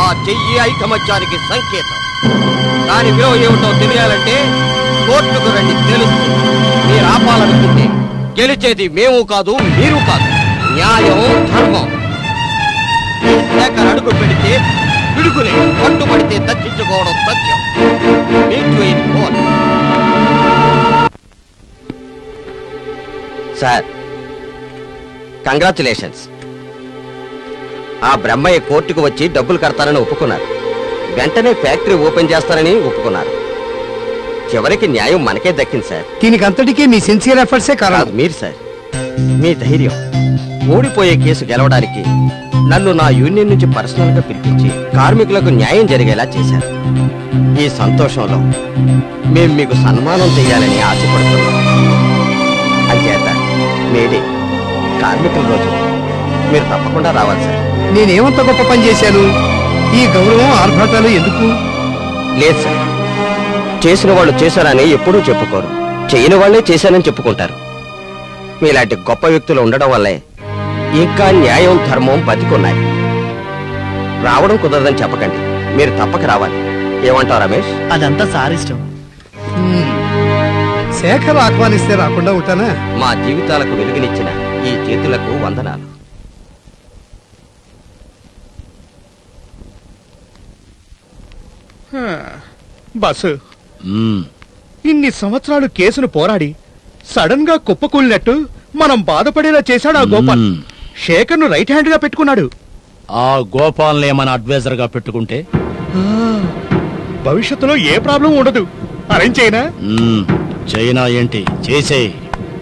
ఆ చెయ్యి ఐకమత్యానికి సంకేతం. దాని విలువ ఏమిటో తెలియాలంటే కోర్టుకు రండి, తెలుస్తుంది. మీరు ఆపాలనుకుంటే గెలిచేది మేము కాదు, మీరు కాదు. న్యాయం, ధర్మం. శేఖర్ అడుగు పెడితే పిడుగులే, పట్టుబడితే దక్కించుకోవడం సత్యం. Sir, congratulations. ఆ బ్రహ్మయ్య కోర్టుకు వచ్చి డబ్బులు కడతానని ఒప్పుకున్నారు. వెంటనే ఫ్యాక్టరీ ఓపెన్ చేస్తానని ఒప్పుకున్నారు. చివరికి న్యాయం మనకే దక్కింది సార్. దీనికి అంతటికీ మీ సిన్సియర్ ఎఫర్ట్సే కారణం. మీరు సార్, మీ ధైర్యం, ఓడిపోయే కేసు గెలవడానికి నన్ను నా యూనియన్ నుంచి పర్సనల్ గా పిలిపించి కార్మికులకు న్యాయం జరిగేలా చేశారు. ఈ సంతోషంలో మేం మీకు సన్మానం చేయాలని ఆశపడుతున్నాం. అంచేత మేడే కార్మికుల రోజు మీరు తప్పకుండా రావాలి సార్. నేనేమంత గొప్ప పని చేశాను? ఈ గౌరవం ఆర్భాటాలు ఎందుకు? లేదు సార్, చేసిన వాళ్ళు చేశారని ఎప్పుడూ చెప్పుకోరు, చేయని వాళ్ళే చేశానని చెప్పుకుంటారు. మీలాంటి గొప్ప వ్యక్తులు ఉండడం వల్లే ఇంకా న్యాయం ధర్మం బతికున్నాయి. రావడం కుదరదని చెప్పకండి, మీరు తప్పక రావాలి. ఏమంటావు రమేష్? అదంతా సారిష్టం. శేఖర్ ఆహ్వానిస్తే రాకుండా ఉంటానా? మా జీవితాలకు వెలుగునిచ్చిన ఈ చేతులకు వందనాలు. బస్సు ఇన్ని సంవత్సరాలు కేసును పోరాడి సడన్ గా కుప్పకూలినట్టు మనం బాధపడేలా చేశాడు ఆ గోపాల్. శేఖర్ ను రైట్ హ్యాండ్ గా పెట్టుకున్నాడు. ఆ గోపాల్ని మన అడ్వైజర్ గా పెట్టుకుంటే భవిష్యత్తులో ఏ ప్రాబ్లం ఉండదు. అరేంజ్ చేయనా? చైనా ఏంటి చేసే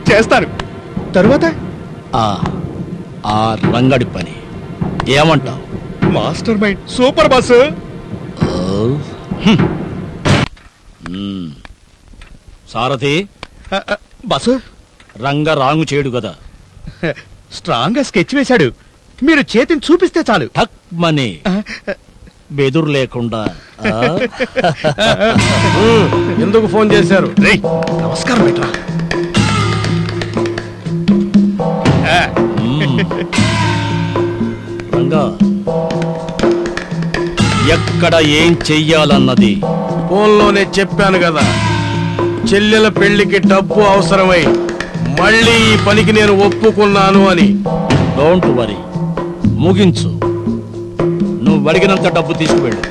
చేస్తారు. తరువాత ఆ రంగడి పని ఏమంటావు? Master mind super bus. సారథి బస్సు రంగ రాంగు చేయడు కదా. స్ట్రాంగ్ గా స్కెచ్ వేశాడు. మీరు చేతిని చూపిస్తే చాలు. మనీ బెదురు లేకుండా. ఎందుకు ఫోన్ చేశారు? నమస్కారం బెట్రా. రంగా ఎక్కడ ఏం చెయ్యాలన్నది ఫోన్లోనే చెప్పాను కదా. చెల్లెల పెళ్లికి డబ్బు అవసరమై మళ్ళీ ఈ పనికి నేను ఒప్పుకున్నాను అని. డోంట్ వరీ, ముగించు. నువ్వు అడిగినంత డబ్బు తీసుకువెళ్ళు.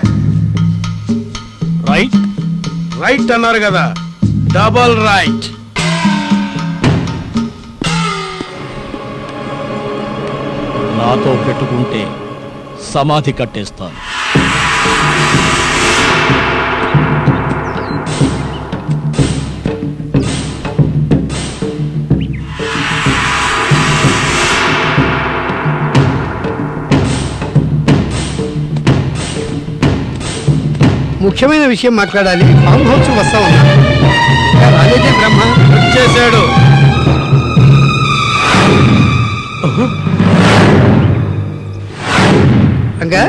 రైట్ రైట్ అన్నారు కదా, డబల్ రైట్. నాతో పెట్టుకుంటే సమాధి కట్టేస్తాను. ముఖ్యమైన విషయం మాట్లాడాలి. ఫామ్ హౌస్ వస్తా ఉన్నా. ఇంకా రాలేదే బ్రహ్మ. వచ్చేసాడు. రంగా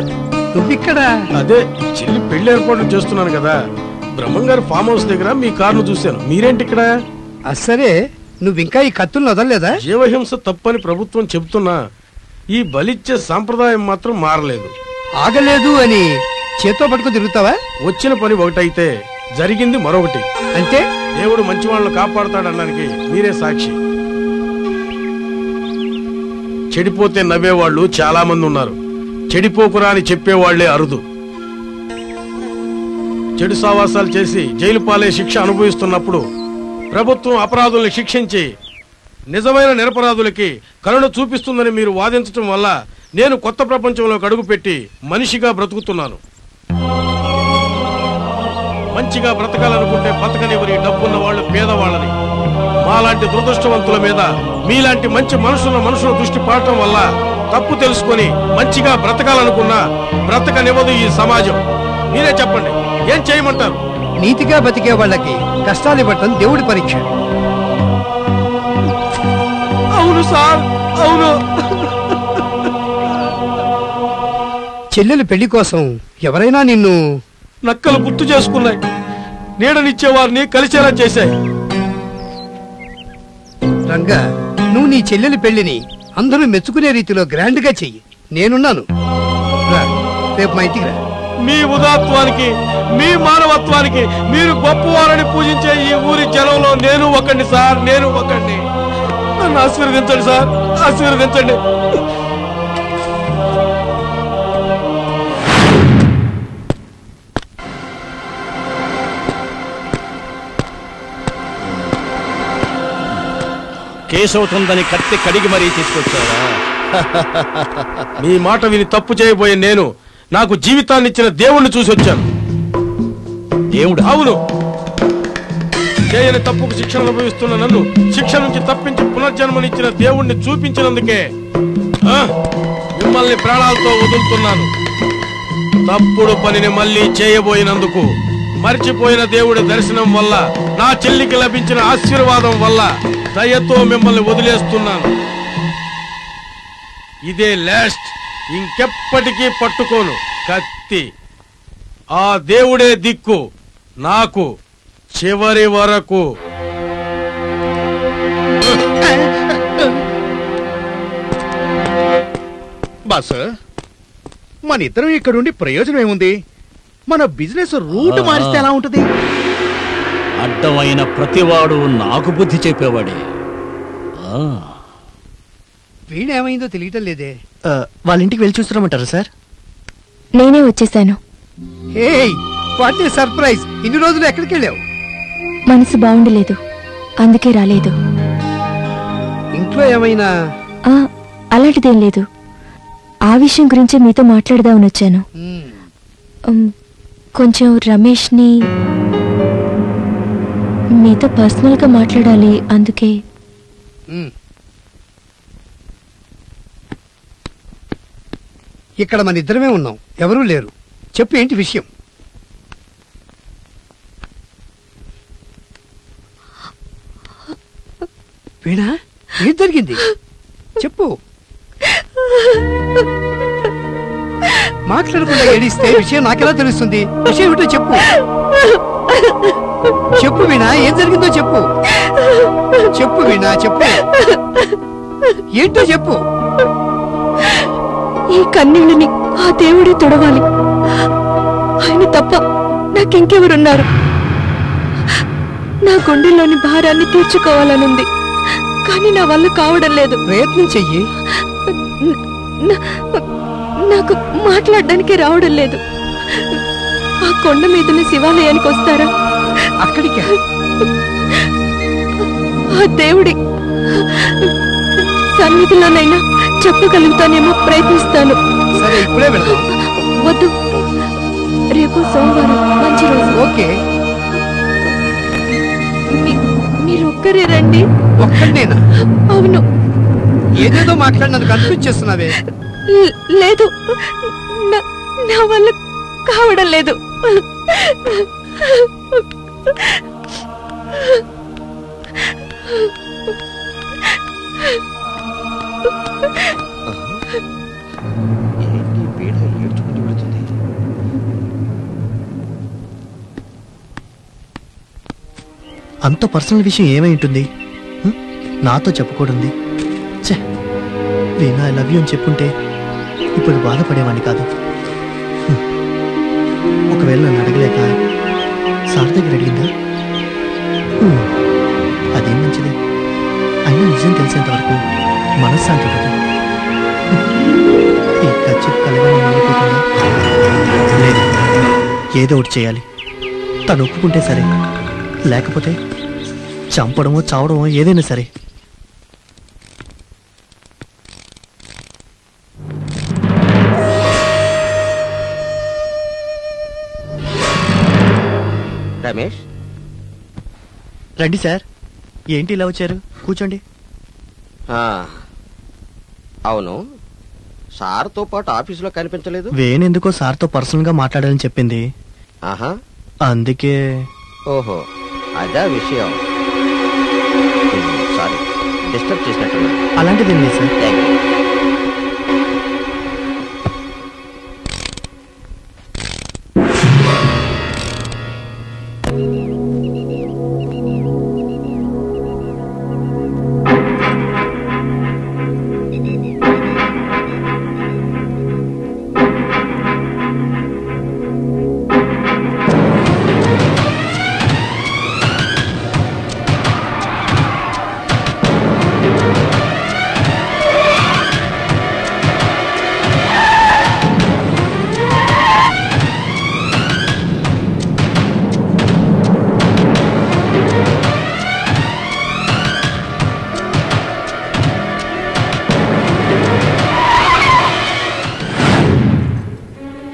నువ్విక్కడ? అదే చెల్లి పెళ్లి ఏర్పాట్లు చేస్తున్నాను కదా. బ్రహ్మంగారి ఫామ్ హౌస్ దగ్గర మీ కారును చూశాను. మీరేంటి ఇక్కడ? సరే, నువ్వింకా ఈ కత్తులను వదలలేదా? జీవహింస తప్పని ప్రభుత్వం చెబుతున్నా ఈ బలిచ్చే సాంప్రదాయం మాత్రం మారలేదు. ఆగలేదు అని చేత్తో పట్టుకు తిరుగుతావా? వచ్చిన పని ఒకటైతే జరిగింది మరొకటి. అంటే దేవుడు మంచి వాళ్ళని కాపాడుతాడనడానికి మీరే సాక్షి. చెడిపోతే నవ్వేవాళ్ళు చాలా మంది ఉన్నారు. చెడిపోకురా అని చెప్పేవాళ్లే అరుదు. చెడు సావాసాలు చేసి జైలు పాలే శిక్ష అనుభవిస్తున్నప్పుడు ప్రభుత్వం అపరాధుల్ని శిక్షించి నిజమైన నిరపరాధులకి కరుణ చూపిస్తుందని మీరు వాదించడం వల్ల నేను కొత్త ప్రపంచంలోకి అడుగుపెట్టి మనిషిగా బ్రతుకుతున్నాను. మంచిగా బ్రతకాలనుకుంటే బతకనివరి డబ్బున్న వాళ్ళు పేదవాళ్ళని. మాలాంటి దురదృష్టవంతుల మీద మీలాంటి మంచి మనుషుల దృష్టి పడటం వల్ల తప్పు తెలుసుకొని మంచిగా బ్రతకాలనుకున్నా బ్రతకనివ్వదు ఈ సమాజం. మీరే చెప్పండి, ఏం చేయమంటారు? నీతిగా బతికే వాళ్ళకి కష్టాలు ఇవ్వటం దేవుడి పరీక్ష. అవును సార్, అవును. చెల్లెలు పెళ్లి కోసం ఎవరైనా నిన్ను నక్కలు గుర్తు చేసుకున్నాయి. నీడనిచ్చేవారిని కలిసేలా చేశాయి. రంగా, నువ్వు నీ చెల్లెలి పెళ్లిని అందరూ మెచ్చుకునే రీతిలో గ్రాండ్ గా చెయ్యి. నేనున్నాను. రేపు మా ఇంటికి రా. మీ ఉదాత్వానికి, మీ మానవత్వానికి మీరు గొప్పవారని పూజించే ఈ ఊరి జనంలో నేను ఒకండి సార్, నేను ఒకండి. నన్ను ఆశీర్వదించండి సార్, ఆశీర్వదించండి. కేసవుతుందని కత్తి కడిగి మరీ తీసుకొచ్చావా? మీ మాట విని తప్పు చేయబోయే నేను నాకు జీవితాన్ని ఇచ్చిన దేవుణ్ణి చూసి వచ్చాను. దేవుడు? అవును. చేయని తప్పుకు శిక్షణ అనుభవిస్తున్న నన్ను శిక్ష నుంచి తప్పించి పునర్జన్మనిచ్చిన దేవుణ్ణి చూపించినందుకే మిమ్మల్ని ప్రాణాలతో వదులుతున్నాను. తప్పుడు పనిని మళ్ళీ చేయబోయినందుకు, మర్చిపోయిన దేవుడి దర్శనం వల్ల, నా చెల్లికి లభించిన ఆశీర్వాదం వల్ల దయతో మిమ్మల్ని వదిలేస్తున్నాను. ఇదే లాస్ట్. ఇంకెప్పటికీ పట్టుకోను కత్తి. ఆ దేవుడే దిక్కు నాకు చివరి వరకు. బాస్, మన ఇద్దరం ఇక్కడుండి ప్రయోజనం ఏముంది? మన బిజినెస్ రూట్ మారిస్తే ఎలా ఉంటది? అడ్డమైన ప్రతివాడు నాకు బుద్ధి చెప్పేవాడే. వీడేమైందో తెలియటం లేదే. వాళ్ళ ఇంటికి వెళ్ళి చూస్తున్నామంటారా సార్? నేనే వచ్చేసాను. హే, వాట్ ఏ సర్ప్రైజ్! ఇన్ని రోజులు ఎక్కడికి వెళ్ళావు? మనసు బాగుండలేదు, అందుకే రాలేదు. ఇంట్లో ఏమైనా? అలాంటిదేం లేదు. ఆ విషయం గురించి మీతో మాట్లాడదామని వచ్చాను. కొంచెం రమేష్ని మీతో పర్సనల్ గా మాట్లాడాలి, అందుకే. ఇక్కడ మన ఇద్దరమే ఉన్నాం, ఎవరూ లేరు. చెప్పు, ఏంటి విషయం? వీణా, ఏం జరిగింది? చెప్పు. మాట్లాడకుండా ఏడిస్తే విషయం నాకెలా తెలుస్తుంది? విషయం ఏమిటో చెప్పు. చెప్పు వీణా, ఏం జరిగిందో చెప్పు. చెప్పు వీణా, చెప్పు. ఏంటో చెప్పు. ఈ కన్నీళ్ళని ఆ దేవుడే తుడవాలి. ఆయన తప్ప నాకింకెవరున్నారు? నా గుండెల్లోని భారాన్ని తీర్చుకోవాలనుంది, కానీ నా వల్ల కావడం లేదు. ప్రయత్నం చెయ్యి. నాకు మాట్లాడడానికి రావడం లేదు. ఆ కొండ మీదన శివాలయానికి వస్తారా? అక్కడికి ఆ దేవుడి సన్నిధిలోనైనా చెప్పగలుగుతానేమో, ప్రయత్నిస్తాను. సరే, ఇప్పుడే వెళ్దాం. వద్దు, రేపు సోమవారం మంచి రోజు. ఓకే, మీరు ఒక్కరే రండి. ఒక్కడేనా? అవును. ఏదేదో మాట్లాడినందుకు కన్ఫ్యూజ్ చేస్తున్నావే. లేదు, నా వల్ల కావడం లేదు. అంత పర్సనల్ విషయం ఏమై ఉంటుంది? నాతో చెప్పుకోడుంది. ఛే, వీణా ఐ లవ్ యూ అని చెప్పుంటే ఇప్పుడు బాధపడేవాడిని కాదు. ఒకవేళ నన్ను అడగలేక సార్ దగ్గర అడిగిందా? అదేం మంచిది. అయినా నిజం తెలిసేంత వరకు మనశ్శాంతి ఉండదు. ఈ ఖర్చు కలగా వెళ్ళిపోతుందా? లేదు, ఏదో ఒకటి చేయాలి. తను ఒప్పుకుంటే సరే, లేకపోతే చంపడమో చావడమో ఏదైనా సరే. రమేష్, రండి సార్. ఏంటి ఇలా వచ్చారు? కూర్చోండి. అవును, సార్తో పాటు ఆఫీసులో కనిపించలేదు. వేణెందుకో సార్తో పర్సనల్ గా మాట్లాడాలని చెప్పింది. ఆహా, అందుకే. ఓహో, అదా విషయం. సారీ, డిస్టర్బ్ చేసినట్టున్నా. అలాంటిదేం లేదు సార్. Thank you.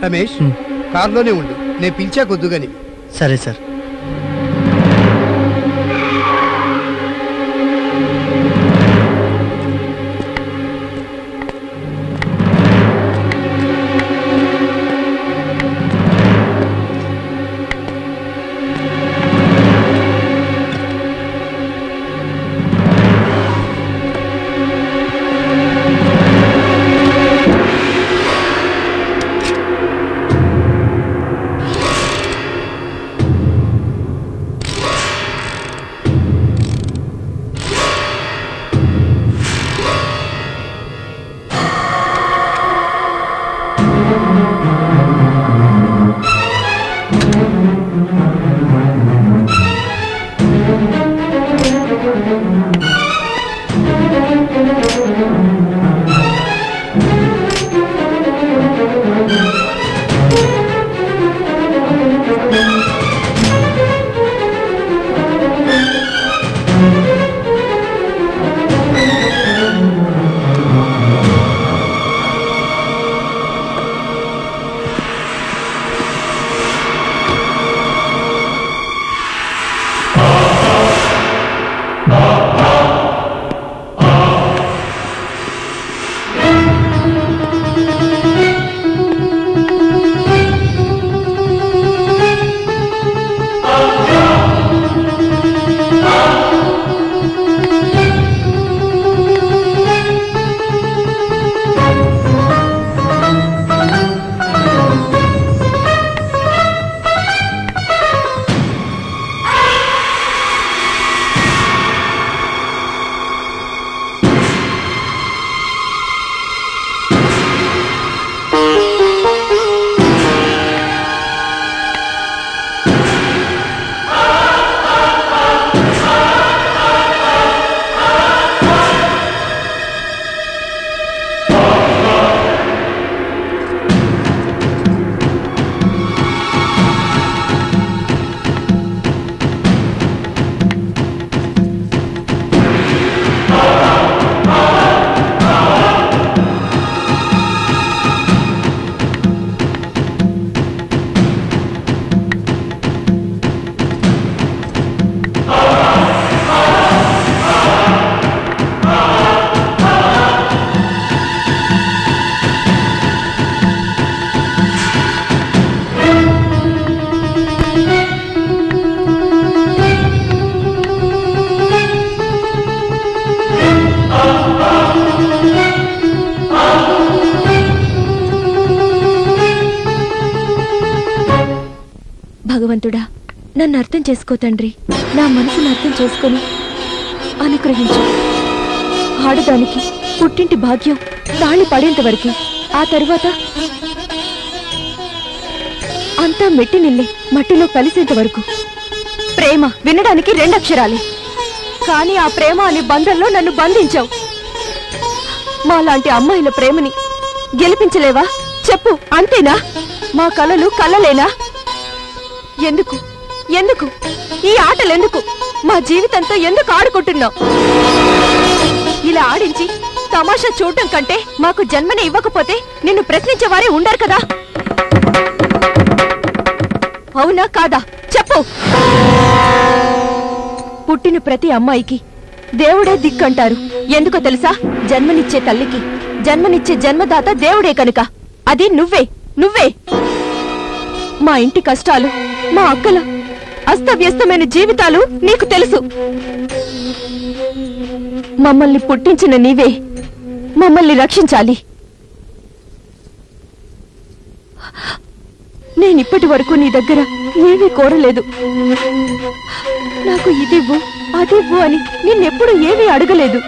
రమేష్, కార్లోనే ఉండు, నేను పిలిచా కొద్దుగాని. సరే సార్. భగవంతుడా, నన్ను అర్థం చేసుకో తండ్రి. నా మనసును అర్థం చేసుకొని అనుగ్రహించు. ఆడదానికి పుట్టింటి భాగ్యం తాళి పడేంత వరకు, ఆ తరువాత అంతా మెట్టి నిల్లే మట్టిలో కలిసేంత వరకు. ప్రేమ వినడానికి 2 అక్షరాలే, కానీ ఆ ప్రేమ అనే బంధంలో నన్ను బంధించావు. మాలాంటి అమ్మాయిల ప్రేమని గెలిపించలేవా? చెప్పు, అంతేనా? మా కలలు కలలేనా? ఎందుకు ఎందుకు ఈ ఆటలెందుకు? మా జీవితంతో ఎందుకు ఆడుకుంటున్నావు? ఇలా ఆడించి తమాషా చూడటం కంటే మాకు జన్మని ఇవ్వకపోతే నిన్ను ప్రశ్నించేవారే ఉండరు కదా. అవునా కాదా? చెప్పు. పుట్టిన ప్రతి అమ్మాయికి దేవుడే దిక్కంటారు. ఎందుకో తెలుసా? జన్మనిచ్చే తల్లికి జన్మనిచ్చే జన్మదాత దేవుడే కనుక. అది నువ్వే నువ్వే. మా ఇంటి కష్టాలు, మా అక్కల అస్తవ్యస్తమైన జీవితాలు నీకు తెలుసు. మమ్మల్ని పుట్టించిన నీవే మమ్మల్ని రక్షించాలి. నేనిప్పటి వరకు నీ దగ్గర ఏమీ కోరలేదు. నాకు ఇదివ్వు అదివ్వు అని నిన్నెప్పుడు ఏమీ అడగలేదు.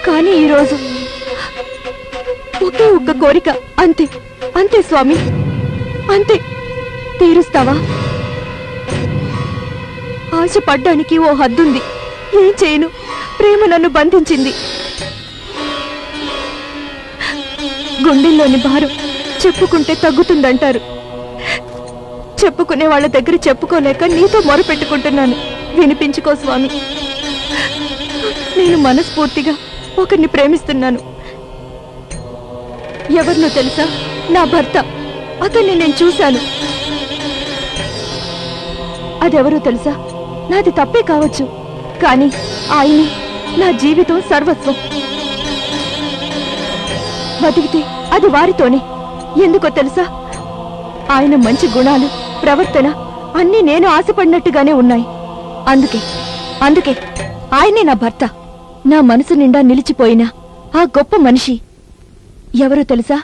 కానీ ఈరోజు ఒకే ఒక్క కోరిక, అంతే అంతే స్వామి, అంతే. తీరుస్తావా? ఆశపడ్డానికి ఓ హద్దుంది. ఏం చేయను? ప్రేమ నన్ను బంధించింది. గుండెల్లోని భారం చెప్పుకుంటే తగ్గుతుందంటారు. చెప్పుకునే వాళ్ళ దగ్గర చెప్పుకోలేక నీతో మొరపెట్టుకుంటున్నాను. వినిపించుకో స్వామి. నేను మనస్ఫూర్తిగా ఒకరిని ప్రేమిస్తున్నాను. ఎవరినో తెలుసా? నా భర్త. అతన్ని నేను చూశాను. అదెవరో తెలుసా? నాది తప్పే కావచ్చు, కానీ ఆయనే నా జీవితం సర్వస్వం. బతికితే అది వారితోనే. ఎందుకో తెలుసా? ఆయన మంచి గుణాలు, ప్రవర్తన అన్నీ నేను ఆశపడినట్టుగానే ఉన్నాయి. అందుకే ఆయనే నా భర్త. నా మనసు నిండా నిలిచిపోయిన ఆ గొప్ప మనిషి ఎవరో తెలుసా?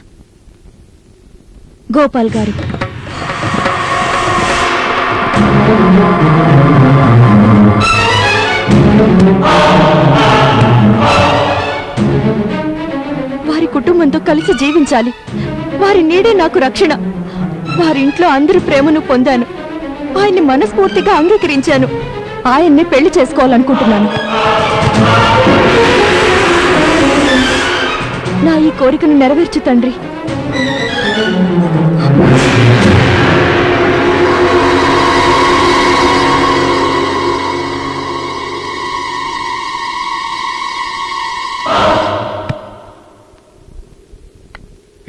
గోపాల్ గారు. వారి కుటుంబంతో కలిసి జీవించాలి. వారి నీడే నాకు రక్షణ. వారింట్లో అందరి ప్రేమను పొందాను. ఆయన్ని మనస్ఫూర్తిగా అంగీకరించాను. ఆయన్ని పెళ్లి చేసుకోవాలనుకుంటున్నాను. నా ఈ కోరికను నెరవేర్చు తండ్రి.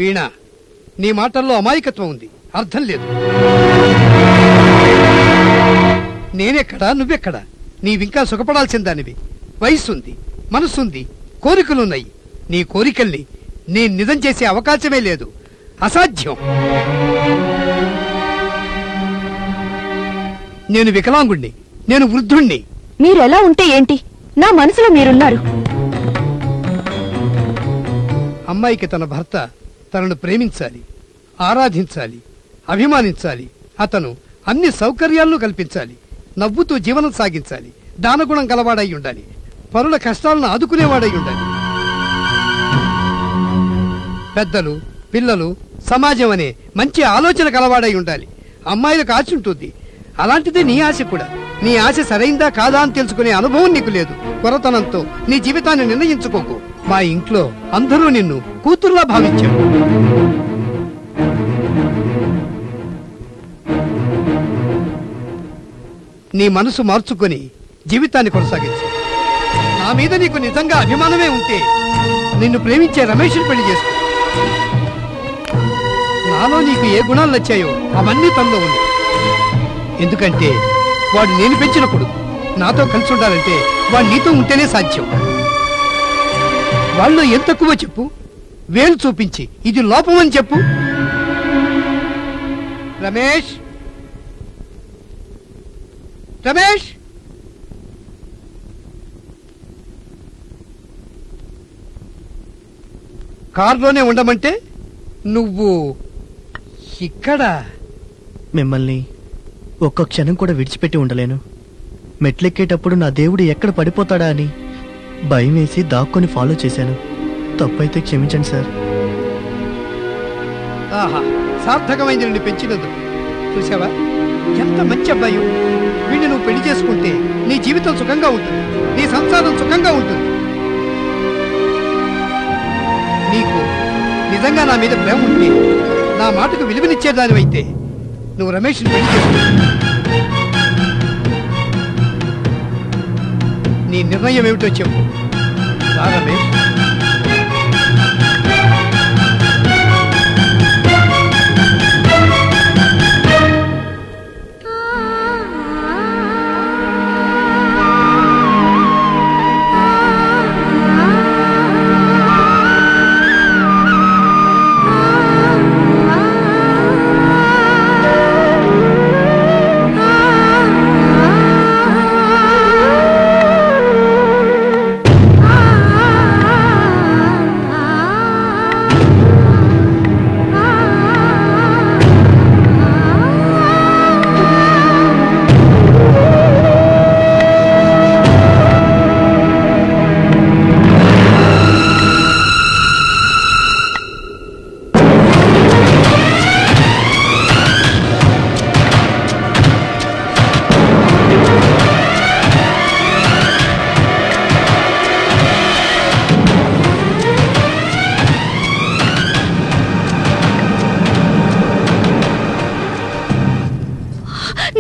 వీణ, నీ మాటల్లో అమాయకత్వం ఉంది, అర్థం లేదు. నేనెక్కడా, నువ్వెక్కడా? నీవింకా సుఖపడాల్సిందానివి. వయస్సుంది, మనసుంది, కోరికలున్నాయి. నీ కోరికల్ని నేను నిజం చేసే అవకాశమే లేదు. అసాధ్యం. నేను వికలాంగుణ్ణి, నేను వృద్ధుణ్ణి. మీరెలా ఉంటే ఏంటి? నా మనసులో మీరున్నారు. అమ్మాయికి తన భర్త తనను ప్రేమించాలి, ఆరాధించాలి, అభిమానించాలి. అతను అన్ని సౌకర్యాలను కల్పించాలి, నవ్వుతూ జీవనం సాగించాలి, దానగుణం గలవాడై ఉండాలి, పరుల కష్టాలను ఆదుకునేవాడై ఉండాలి. పెద్దలు, పిల్లలు, సమాజం అనే మంచి ఆలోచన కలవాడై ఉండాలి. అమ్మాయిలకు ఆశ ఉంటుంది. అలాంటిదే నీ ఆశ కూడా. నీ ఆశ సరైందా కాదా అని తెలుసుకునే అనుభవం నీకు లేదు. కొరతనంతో నీ జీవితాన్ని నిర్ణయించుకోకు. మా ఇంట్లో అందరూ నిన్ను కూతుర్లా భావించారు. నీ మనసు మార్చుకొని జీవితాన్ని కొనసాగించు. నా మీద నీకు నిజంగా అభిమానమే ఉంటే నిన్ను ప్రేమించే రమేష్ని పెళ్లి చేసుకో. నాలో నీకు ఏ గుణాలు నచ్చాయో అవన్నీ తనలో ఉంది. ఎందుకంటే వాడు నేను పెంచిన కొడుకు. నాతో కలిసి ఉండాలంటే వాడు నీతో ఉంటేనే సాధ్యం. వాళ్ళు ఎంత తక్కువ చెప్పు, వేలు చూపించి ఇది లోపమని చెప్పు. రమేష్, రమేష్, కారులోనే ఉండమంటే నువ్వు ఇక్కడ. మిమ్మల్ని ఒక్క క్షణం కూడా విడిచిపెట్టి ఉండలేను. మెట్లెక్కేటప్పుడు నా దేవుడు ఎక్కడ పడిపోతాడా అని భయం వేసి దాక్కుని ఫాలో చేశాను. తప్పైతే క్షమించండి సార్. ఆహా, సార్థకమైంది నిన్ను పెంచినందుకు. చూసావా ఎంత మంచి అబ్బాయి. వీడిని నువ్వు పెళ్లి చేసుకుంటే నీ జీవితం సుఖంగా ఉంటుంది, నీ సంసారం సుఖంగా ఉంటుంది. నీకు నిజంగా నా మీద ప్రేమ ఉంటే, నా మాటకు విలువనిచ్చేదానివైతే నువ్వు రమేష్ని పెళ్లి చేసుకో. నీ నిర్ణయం ఏమిటో చెప్పు. రా రమేష్.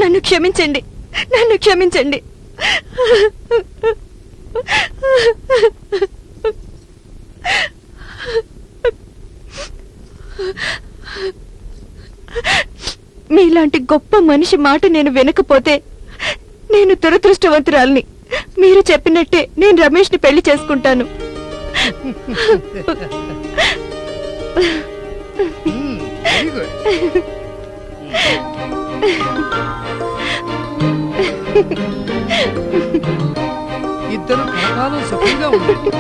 నన్ను క్షమించండి, నన్ను క్షమించండి. మీలాంటి గొప్ప మనిషి మాట నేను వినకపోతే నేను దురదృష్టవంతురాల్ని. మీరు చెప్పినట్టే నేను రమేష్ని పెళ్లి చేసుకుంటాను. ఇద్దరు కలకాలం సుఖంగా ఉండండి.